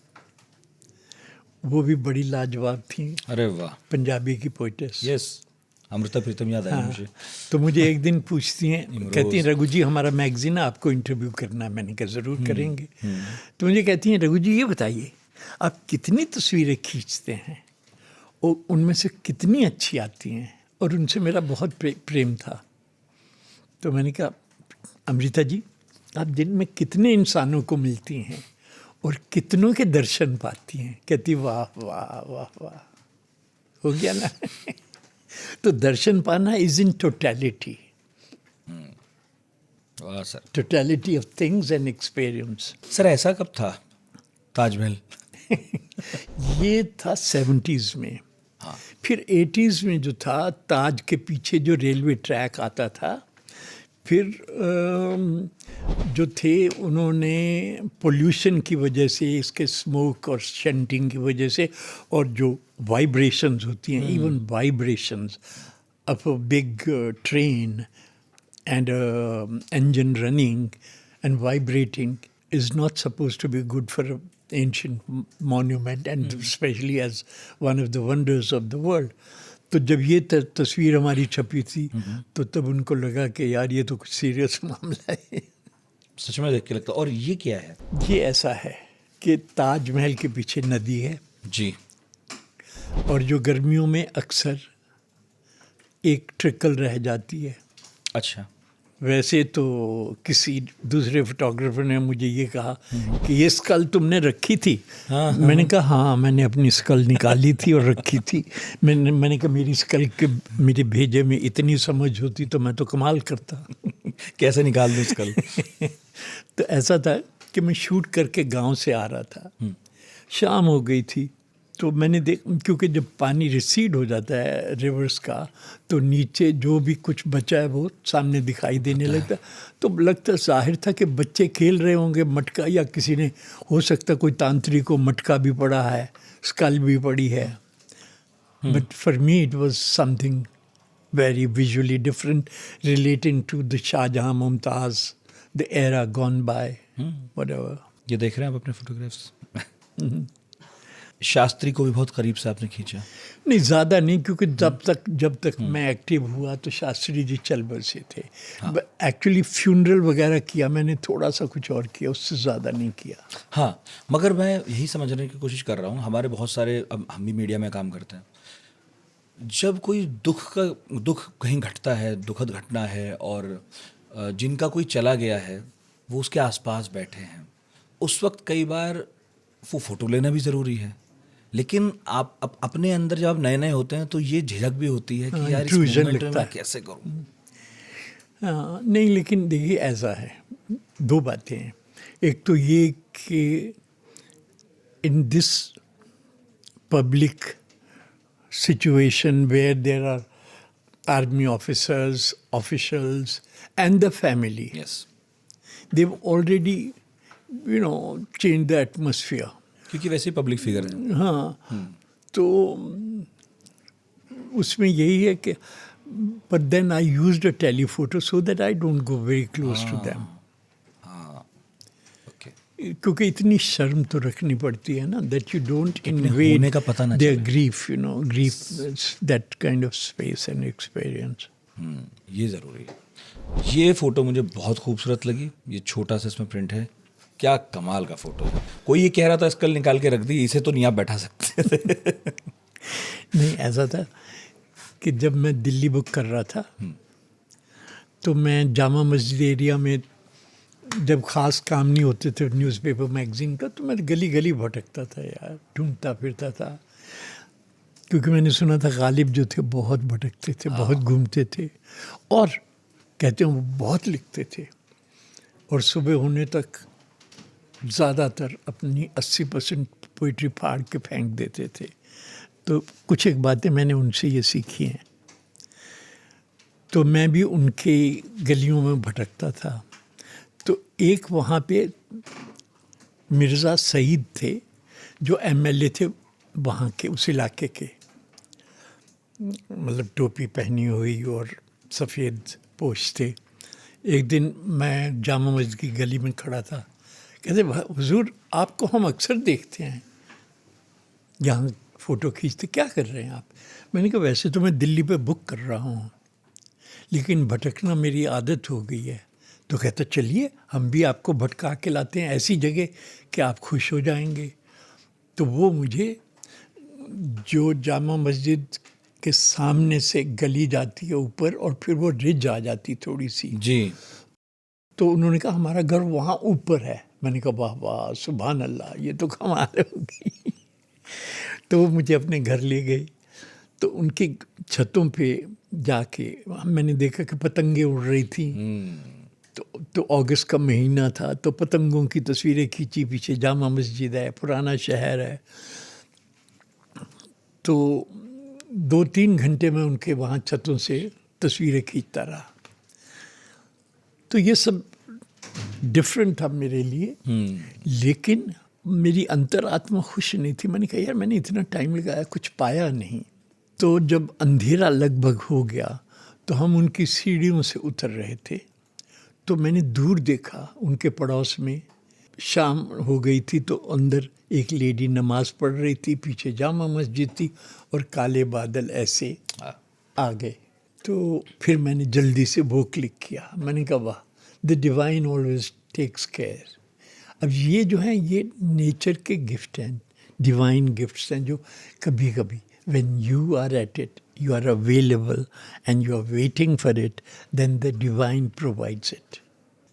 वो भी बड़ी लाजवाब थी।
अरे वाह,
पंजाबी की पोइटेस।
यस, अमृता प्रीतम याद आई मुझे।
तो मुझे एक दिन पूछती हैं, कहती हैं रघु जी हमारा मैगजीन है, आपको इंटरव्यू करना है। मैंने कहा ज़रूर करेंगे। तो मुझे कहती हैं रघु जी ये बताइए आप कितनी तस्वीरें खींचते हैं और उनमें से कितनी अच्छी आती हैं, और उनसे मेरा बहुत प्रेम था। तो मैंने कहा अमृता जी आप दिन में कितने इंसानों को मिलती हैं और कितनों के दर्शन पाती हैं? कहती वाह वाह वाह वाह, हो गया ना। तो दर्शन पाना इज इन टोटलिटी,
वाह sir,
totality of things and experience.
Sir ऐसा कब था ताजमहल?
ये था 70s में।
हाँ।
फिर 80s में जो था, ताज के पीछे जो रेलवे ट्रैक आता था, फिर जो थे उन्होंने पोल्यूशन की वजह से, इसके स्मोक और शंटिंग की वजह से, और जो वाइब्रेशंस होती हैं, even vibrations of a big train and engine running and vibrating is not supposed to be good for an ancient monument and especially as one of the wonders of the world. तो जब ये तस्वीर हमारी छपी थी तो तब उनको लगा कि यार ये तो कुछ सीरियस मामला है।
सच में देख के लगता। और ये क्या है?
ये ऐसा है, कि ताजमहल के पीछे नदी है
जी।
और जो गर्मियों में अक्सर एक ट्रिकल रह जाती है।
अच्छा।
वैसे तो किसी दूसरे फोटोग्राफर ने मुझे ये कहा कि ये स्कल तुमने रखी थी।
हाँ,
मैंने कहा हाँ, मैंने अपनी स्कल निकाली थी और रखी थी। मैंने कहा मेरी स्कल के मेरे भेजे में इतनी समझ होती तो मैं तो कमाल करता।
कैसे निकाल दूँ स्कल?
तो ऐसा था कि मैं शूट करके गांव से आ रहा था, शाम हो गई थी, तो मैंने क्योंकि जब पानी रिसीड हो जाता है रिवर्स का तो नीचे जो भी कुछ बचा है वो सामने दिखाई देने लगता। तो लगता जाहिर था कि बच्चे खेल रहे होंगे मटका, या किसी ने, हो सकता कोई तांत्रिक को मटका भी पड़ा है, स्कल भी पड़ी है। But for me it was something very visually different, relating to the Shahjahan Mumtaz, the era gone by, whatever.
ये देख रहे हैं आप अपने फोटोग्राफ्स? शास्त्री को भी बहुत करीब से आपने खींचा?
नहीं, ज़्यादा नहीं, क्योंकि जब तक मैं एक्टिव हुआ तो शास्त्री जी चल बसे थे। एक्चुअली फ्यूनरल वगैरह किया मैंने, थोड़ा सा कुछ और किया, उससे ज़्यादा नहीं किया।
हाँ, मगर मैं यही समझने की कोशिश कर रहा हूँ, हमारे बहुत सारे, अब हम भी मीडिया में काम करते हैं, जब कोई दुख कहीं घटता है, दुखद घटना है, और जिनका कोई चला गया है वो उसके आसपास बैठे हैं, उस वक्त कई बार वो फ़ोटो लेना भी ज़रूरी है। लेकिन आप अपने अंदर जब आप नए नए होते हैं तो ये झिझक भी होती है कि यार इस मोमेंट में मैं कैसे करूं।
नहीं, लेकिन देखिए ऐसा है, दो बातें हैं। एक तो ये कि in this public situation where there are army officials and the family.
Yes.
They've already, changed the atmosphere.
क्योंकि वैसे ही पब्लिक फिगर है।
हाँ, तो उसमें यही है कि but then I used a telephoto so that I don't go very close to them. क्योंकि इतनी शर्म तो रखनी पड़ती है ना, that you don't invade their grief, that kind of space and experience.
ये ज़रूरी है। ये फ़ोटो मुझे बहुत खूबसूरत लगी, ये छोटा सा इसमें प्रिंट है, क्या कमाल का फ़ोटो है। कोई ये कह रहा था स्कल निकाल के रख दी, इसे तो नहीं आप बैठा सकते थे।
नहीं, ऐसा था कि जब मैं दिल्ली बुक कर रहा था तो मैं जामा मस्जिद एरिया में, जब ख़ास काम नहीं होते थे न्यूज़पेपर मैगज़ीन का, तो मैं गली गली भटकता था यार, ढूंढता फिरता था, क्योंकि मैंने सुना था गालिब जो थे बहुत भटकते थे, बहुत घूमते थे, और कहते हैं वो बहुत लिखते थे, और सुबह होने तक ज़्यादातर अपनी 80% पोइट्री फाड़ के फेंक देते थे। तो कुछ एक बातें मैंने उनसे ये सीखी हैं। तो मैं भी उनके गलियों में भटकता था। तो एक वहाँ पे मिर्ज़ा सईद थे जो एमएलए थे वहाँ के, उस इलाके के, मतलब टोपी पहनी हुई और सफ़ेद पोश थे। एक दिन मैं जामा मस्जिद की गली में खड़ा था, कहते हुजूर आपको हम अक्सर देखते हैं यहाँ फ़ोटो खींचते, क्या कर रहे हैं आप? मैंने कहा वैसे तो मैं दिल्ली पे बुक कर रहा हूँ, लेकिन भटकना मेरी आदत हो गई है। तो कहता चलिए हम भी आपको भटका के लाते हैं ऐसी जगह कि आप खुश हो जाएंगे। तो वो मुझे, जो जामा मस्जिद के सामने से गली जाती है ऊपर और फिर वो रिज आ जाती थोड़ी सी
जी,
तो उन्होंने कहा हमारा घर वहाँ ऊपर है। मैंने कहा वाह वाह सुभान अल्लाह, ये तो कमाल होगी। तो वो मुझे अपने घर ले गए। तो उनकी छतों पे जाके मैंने देखा कि पतंगे उड़ रही थी। तो अगस्त का महीना था, तो पतंगों की तस्वीरें खींची, पीछे जामा मस्जिद है, पुराना शहर है। तो 2-3 घंटे में उनके वहाँ छतों से तस्वीरें खींचता रहा। तो ये सब डिफरेंट था मेरे लिए, लेकिन मेरी अंतरात्मा खुश नहीं थी। मैंने कहा यार मैंने इतना टाइम लगाया, कुछ पाया नहीं। तो जब अंधेरा लगभग हो गया तो हम उनकी सीढ़ियों से उतर रहे थे, तो मैंने दूर देखा उनके पड़ोस में शाम हो गई थी, तो अंदर एक लेडी नमाज पढ़ रही थी, पीछे जामा मस्जिद थी और काले बादल ऐसे आ गए। तो फिर मैंने जल्दी से वो क्लिक किया। मैंने कहा वाह, the divine always takes care. अब ये जो है ये नेचर के गिफ्ट हैं, डिवाइन गिफ्ट्स हैं, जो कभी कभी when you are at it, you are available and you are waiting for it, then the divine provides it.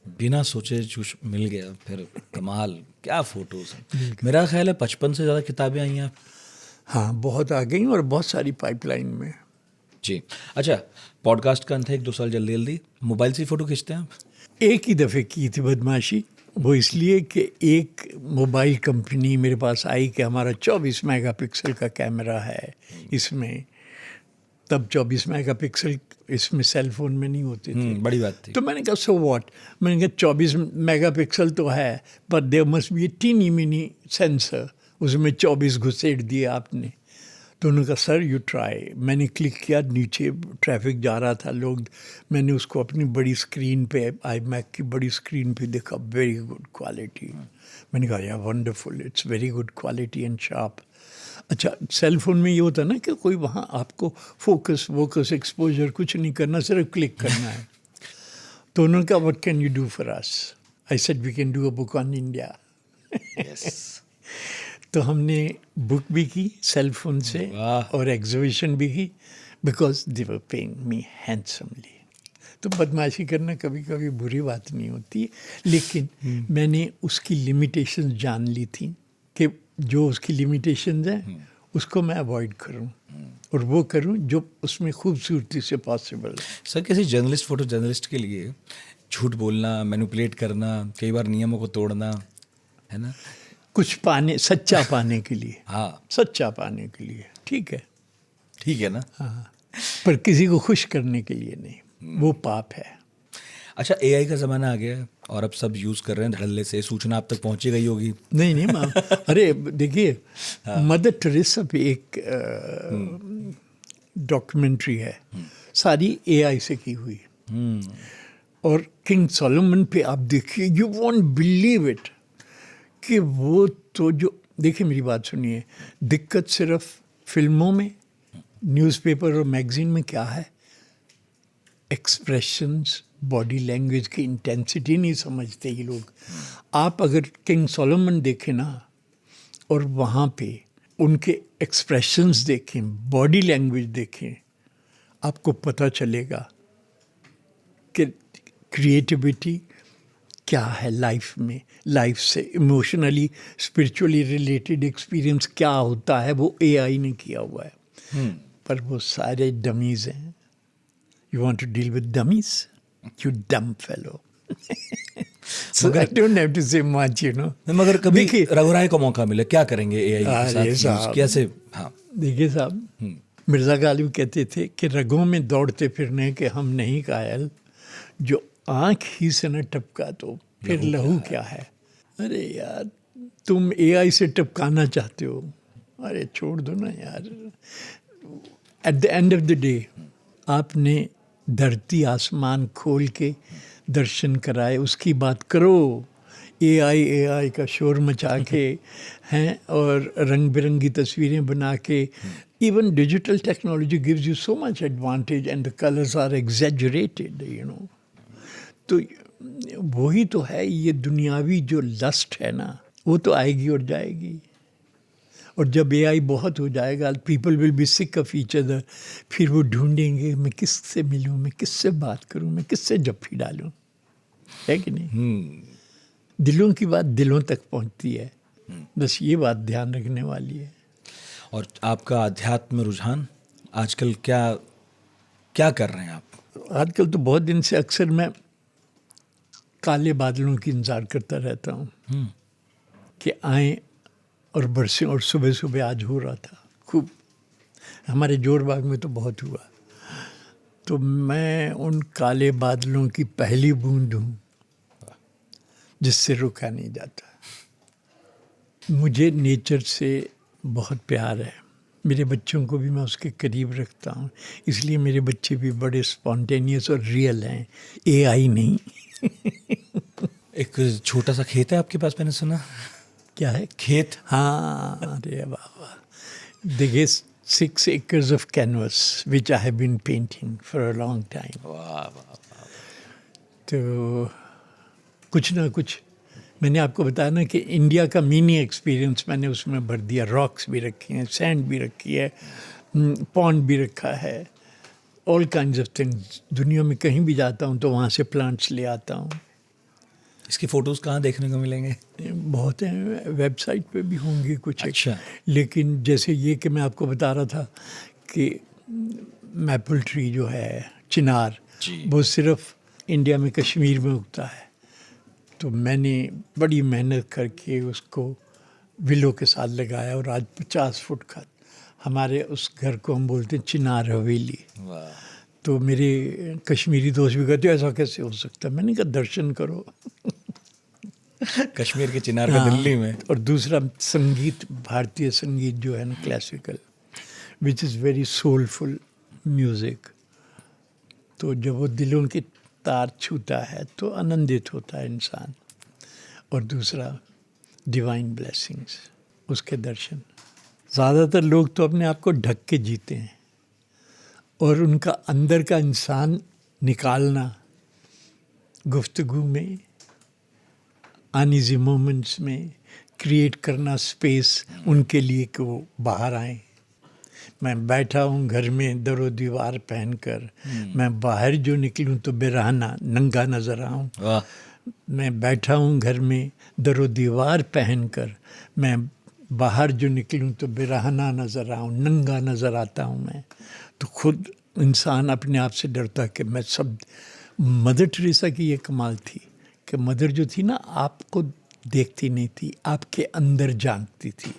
बिना सोचे चूश मिल गया, फिर कमाल, क्या फोटोज हैं। मेरा ख्याल है 55 से ज़्यादा किताबें आई हैं आप।
हाँ, बहुत आ गई और बहुत सारी पाइपलाइन में।
जी। अच्छा, पॉडकास्ट का अंत है, 1-2 साल जल्दी जल्दी मोबाइल से फ़ोटो खींचते हैं आप?
एक ही दफ़े की थी बदमाशी, वो इसलिए कि एक मोबाइल कंपनी मेरे पास आई कि हमारा 24 मेगापिक्सल का कैमरा है इसमें। तब 24 मेगापिक्सल इसमें सेल फोन में नहीं होते थे।
बड़ी बात थी।
तो मैंने कहा सो व्हाट, मैंने कहा 24 मेगापिक्सल तो है, पर there must be a tiny mini sensor, उसमें 24 घुसेड़ दिए आपने। तो उन्होंने कहा सर यू ट्राई। मैंने क्लिक किया, नीचे ट्रैफिक जा रहा था, लोग, मैंने उसको अपनी बड़ी स्क्रीन पे, आई मैक की बड़ी स्क्रीन पे देखा, वेरी गुड क्वालिटी। मैंने कहा यार wonderful, it's very good quality and sharp. अच्छा, सेल फोन में ये होता है ना कि कोई वहाँ आपको फोकस एक्सपोजर कुछ नहीं करना, सिर्फ क्लिक करना है। तो उन्होंने कहा what can you do for us? I said we can do a book on India. तो हमने बुक भी की सेल फोन से और एग्जीबिशन भी की, because they were paying me handsomely. तो बदमाशी करना कभी कभी बुरी बात नहीं होती, लेकिन मैंने उसकी लिमिटेशंस जान ली थी कि जो उसकी लिमिटेशंस हैं उसको मैं अवॉइड करूं और वो करूं जो उसमें खूबसूरती से पॉसिबल है।
सर, किसी जर्नलिस्ट, फोटो जर्नलिस्ट के लिए झूठ बोलना, मैनिपुलेट करना, कई बार नियमों को तोड़ना, है ना,
कुछ पाने, सच्चा पाने के लिए,
हाँ
सच्चा पाने के लिए ठीक है,
ठीक है ना।
हाँ, पर किसी को खुश करने के लिए नहीं, वो पाप है।
अच्छा, एआई का ज़माना आ गया है और अब सब यूज़ कर रहे हैं धड़ल्ले से, सूचना आप तक पहुंची गई होगी।
नहीं नहीं मैम, अरे देखिए, मदर टेरेसा पे एक डॉक्यूमेंट्री है, सारी एआई से की हुई। और किंग सोलोमन पे आप देखिए, यू वोंट बिलीव इट कि वो तो जो, देखिए मेरी बात सुनिए, दिक्कत सिर्फ फिल्मों में, न्यूज़पेपर और मैगजीन में क्या है, एक्सप्रेशंस, बॉडी लैंग्वेज की इंटेंसिटी नहीं समझते ये लोग। आप अगर किंग सोलोमन देखें ना और वहाँ पे उनके एक्सप्रेशंस देखें, बॉडी लैंग्वेज देखें, आपको पता चलेगा कि क्रिएटिविटी क्या है लाइफ में, लाइफ से इमोशनली स्पिरिचुअली रिलेटेड एक्सपीरियंस क्या होता है, वो एआई ने किया हुआ है। पर वो सारे डमीज हैं। You want to deal with dummies, you dumb fellow. So I don't have to say much, you know.
मगर कभी रघुराय को मौका मिले, क्या करेंगे एआई के
अरे
साथ
साहब,
यूज़ कैसे? हाँ
देखिए साहब, मिर्ज़ा गालिब कहते थे कि रगों में दौड़ते फिरने के हम नहीं कायल, जो आँख ही से न टपका तो फिर लहू क्या है। अरे यार, तुम एआई से टपकाना चाहते हो, अरे छोड़ दो ना यार। Eight the end of the day आपने धरती आसमान खोल के दर्शन कराए, उसकी बात करो। एआई का शोर मचा के हैं और रंग बिरंगी तस्वीरें बना के, even digital technology gives you so much advantage and the colours are exaggerated, you know. तो वही तो है, ये दुनियावी जो लस्ट है ना, वो तो आएगी और जाएगी। और जब एआई बहुत हो जाएगा, people will be sick of each other, फिर वो ढूंढेंगे मैं किससे मिलूं, मैं किससे बात करूं, मैं किससे जप्फी डालूं, है कि नहीं? दिलों की बात दिलों तक पहुंचती है, बस ये बात ध्यान रखने वाली है।
और आपका आध्यात्म रुझान आजकल क्या क्या कर रहे हैं आप?
आजकल तो बहुत दिन से अक्सर मैं काले बादलों की इंतज़ार करता रहता हूँ कि आए और बरसें। और सुबह सुबह आज हो रहा था खूब, हमारे जोरबाग में तो बहुत हुआ। तो मैं उन काले बादलों की पहली बूंद हूँ जिससे रुका नहीं जाता। मुझे नेचर से बहुत प्यार है, मेरे बच्चों को भी मैं उसके करीब रखता हूँ, इसलिए मेरे बच्चे भी बड़े स्पॉन्टेनियस और रियल हैं, एआई नहीं।
एक छोटा सा खेत है आपके पास, मैंने सुना।
क्या है?
खेत?
हाँ, अरे बाबा, देखिए 6 acres of canvas which I have been painting for a long time.
वाह वाह।
तो कुछ ना कुछ मैंने आपको बताया ना कि इंडिया का मिनी एक्सपीरियंस मैंने उसमें भर दिया। रॉक्स भी रखी हैं, सैंड भी रखी है, पॉन्ड भी रखा है, ऑल काइंड्स ऑफ थिंग्स। दुनिया में कहीं भी जाता हूँ तो वहाँ से प्लांट्स ले आता हूँ।
इसकी फ़ोटोज़ कहाँ देखने को मिलेंगे?
बहुत हैं, वेबसाइट पे भी होंगे कुछ।
अच्छा।
लेकिन जैसे ये कि मैं आपको बता रहा था कि मैपल ट्री जो है, चिनार,
जी।
वो सिर्फ इंडिया में कश्मीर में उगता है। तो मैंने बड़ी मेहनत करके उसको विलो के साथ लगाया और आज 50 फुट का हमारे उस घर को हम बोलते हैं चिनार हवेली।
वाह।
तो मेरे कश्मीरी दोस्त भी कहते ऐसा कैसे हो सकता है। मैंने कहा दर्शन करो।
कश्मीर के चिनार का दिल्ली में।
और दूसरा संगीत, भारतीय संगीत जो है ना, classical, which is very soulful music. तो जब वो दिलों की तार छूता है तो आनंदित होता है इंसान। और दूसरा डिवाइन ब्लेसिंग्स, उसके दर्शन। ज़्यादातर लोग तो अपने आप को ढक के जीते हैं और उनका अंदर का इंसान निकालना गुफ्तगू में, अनईजी मोमेंट्स में क्रिएट करना स्पेस उनके लिए कि वो बाहर आए। मैं बैठा हूँ घर में दरो दीवार पहनकर, मैं बाहर जो निकलूँ तो बेरहना नंगा नजर आऊँ।
वाह।
मैं बैठा हूँ घर में दरो दीवार पहनकर, मैं बाहर जो निकलूँ तो बेरहना नजर आऊँ, नंगा नजर आता हूँ मैं। तो खुद इंसान अपने आप से डरता कि मैं सब। मदर टेरेसा की ये कमाल थी कि मदर जो थी ना, आपको देखती नहीं थी, आपके अंदर झांकती थी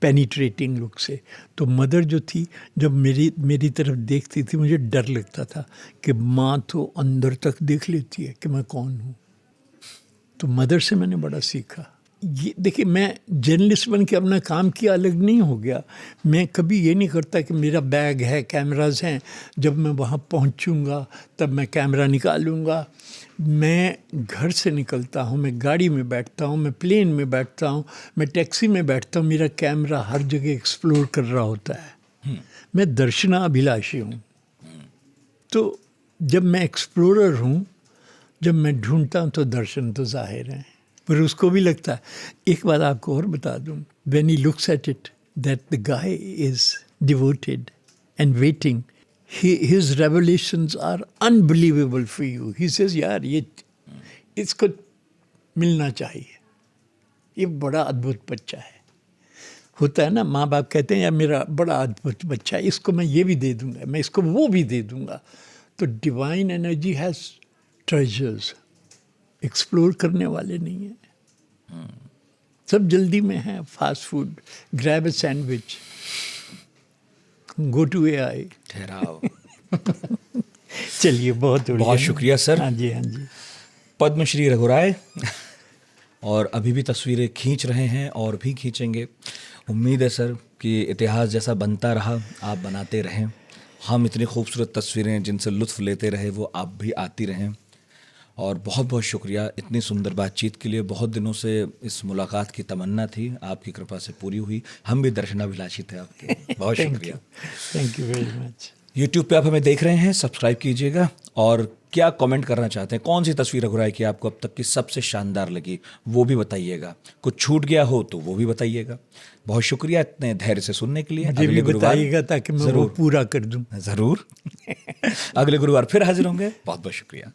पेनिट्रेटिंग लुक से। तो मदर जो थी जब मेरी तरफ देखती थी, मुझे डर लगता था कि माँ तो अंदर तक देख लेती है कि मैं कौन हूँ। तो मदर से मैंने बड़ा सीखा। ये देखिए, मैं जर्नलिस्ट बन के अपना काम किया, अलग नहीं हो गया। मैं कभी ये नहीं करता कि मेरा बैग है, कैमराज हैं, जब मैं वहाँ पहुँचूँगा तब मैं कैमरा निकालूँगा। मैं घर से निकलता हूँ, मैं गाड़ी में बैठता हूँ, मैं प्लेन में बैठता हूँ, मैं टैक्सी में बैठता हूँ, मेरा कैमरा हर जगह एक्सप्लोर कर रहा होता है। मैं दर्शनाभिलाषी हूँ। तो जब मैं एक्सप्लोरर हूँ, जब मैं ढूंढता हूँ तो दर्शन तो जाहिर हैं, पर उसको भी लगता है। एक बात आपको और बता दूँ, when he looks at it that the guy is devoted and waiting, his revelations are unbelievable for you. He says यार ये इसको मिलना चाहिए, ये बड़ा अद्भुत बच्चा है। होता है ना, माँ बाप कहते हैं यार मेरा बड़ा अद्भुत बच्चा है, इसको मैं ये भी दे दूँगा, मैं इसको वो भी दे दूँगा। तो divine energy has treasures, explore करने वाले नहीं हैं। सब जल्दी में है, fast food, grab a sandwich, go to AI।
ठहराओ।
चलिए, बहुत हो
बहुत
गया।
शुक्रिया सर।
हाँ जी, हाँ जी।
पद्मश्री रघुराय, और अभी भी तस्वीरें खींच रहे हैं और भी खींचेंगे। उम्मीद है सर कि इतिहास जैसा बनता रहा, आप बनाते रहें, हम इतनी खूबसूरत तस्वीरें जिनसे लुत्फ़ लेते रहे वो आप भी आती रहें। और बहुत बहुत शुक्रिया इतनी सुंदर बातचीत के लिए। बहुत दिनों से इस मुलाकात की तमन्ना थी, आपकी कृपा से पूरी हुई। हम भी दर्शनाभिलाषी थे आपके। बहुत शुक्रिया।
Thank you very much.
YouTube पे आप हमें देख रहे हैं, सब्सक्राइब कीजिएगा। और क्या कमेंट करना चाहते हैं, कौन सी तस्वीर रघुराय की आपको अब तक की सबसे शानदार लगी, वो भी बताइएगा। कुछ छूट गया हो तो वो भी बताइएगा। बहुत शुक्रिया इतने धैर्य से सुनने के लिए।
मुझे भी बताइएगा ताकि मैं वो पूरा कर दूं।
ज़रूर। अगले गुरुवार फिर हाजिर होंगे। बहुत बहुत शुक्रिया।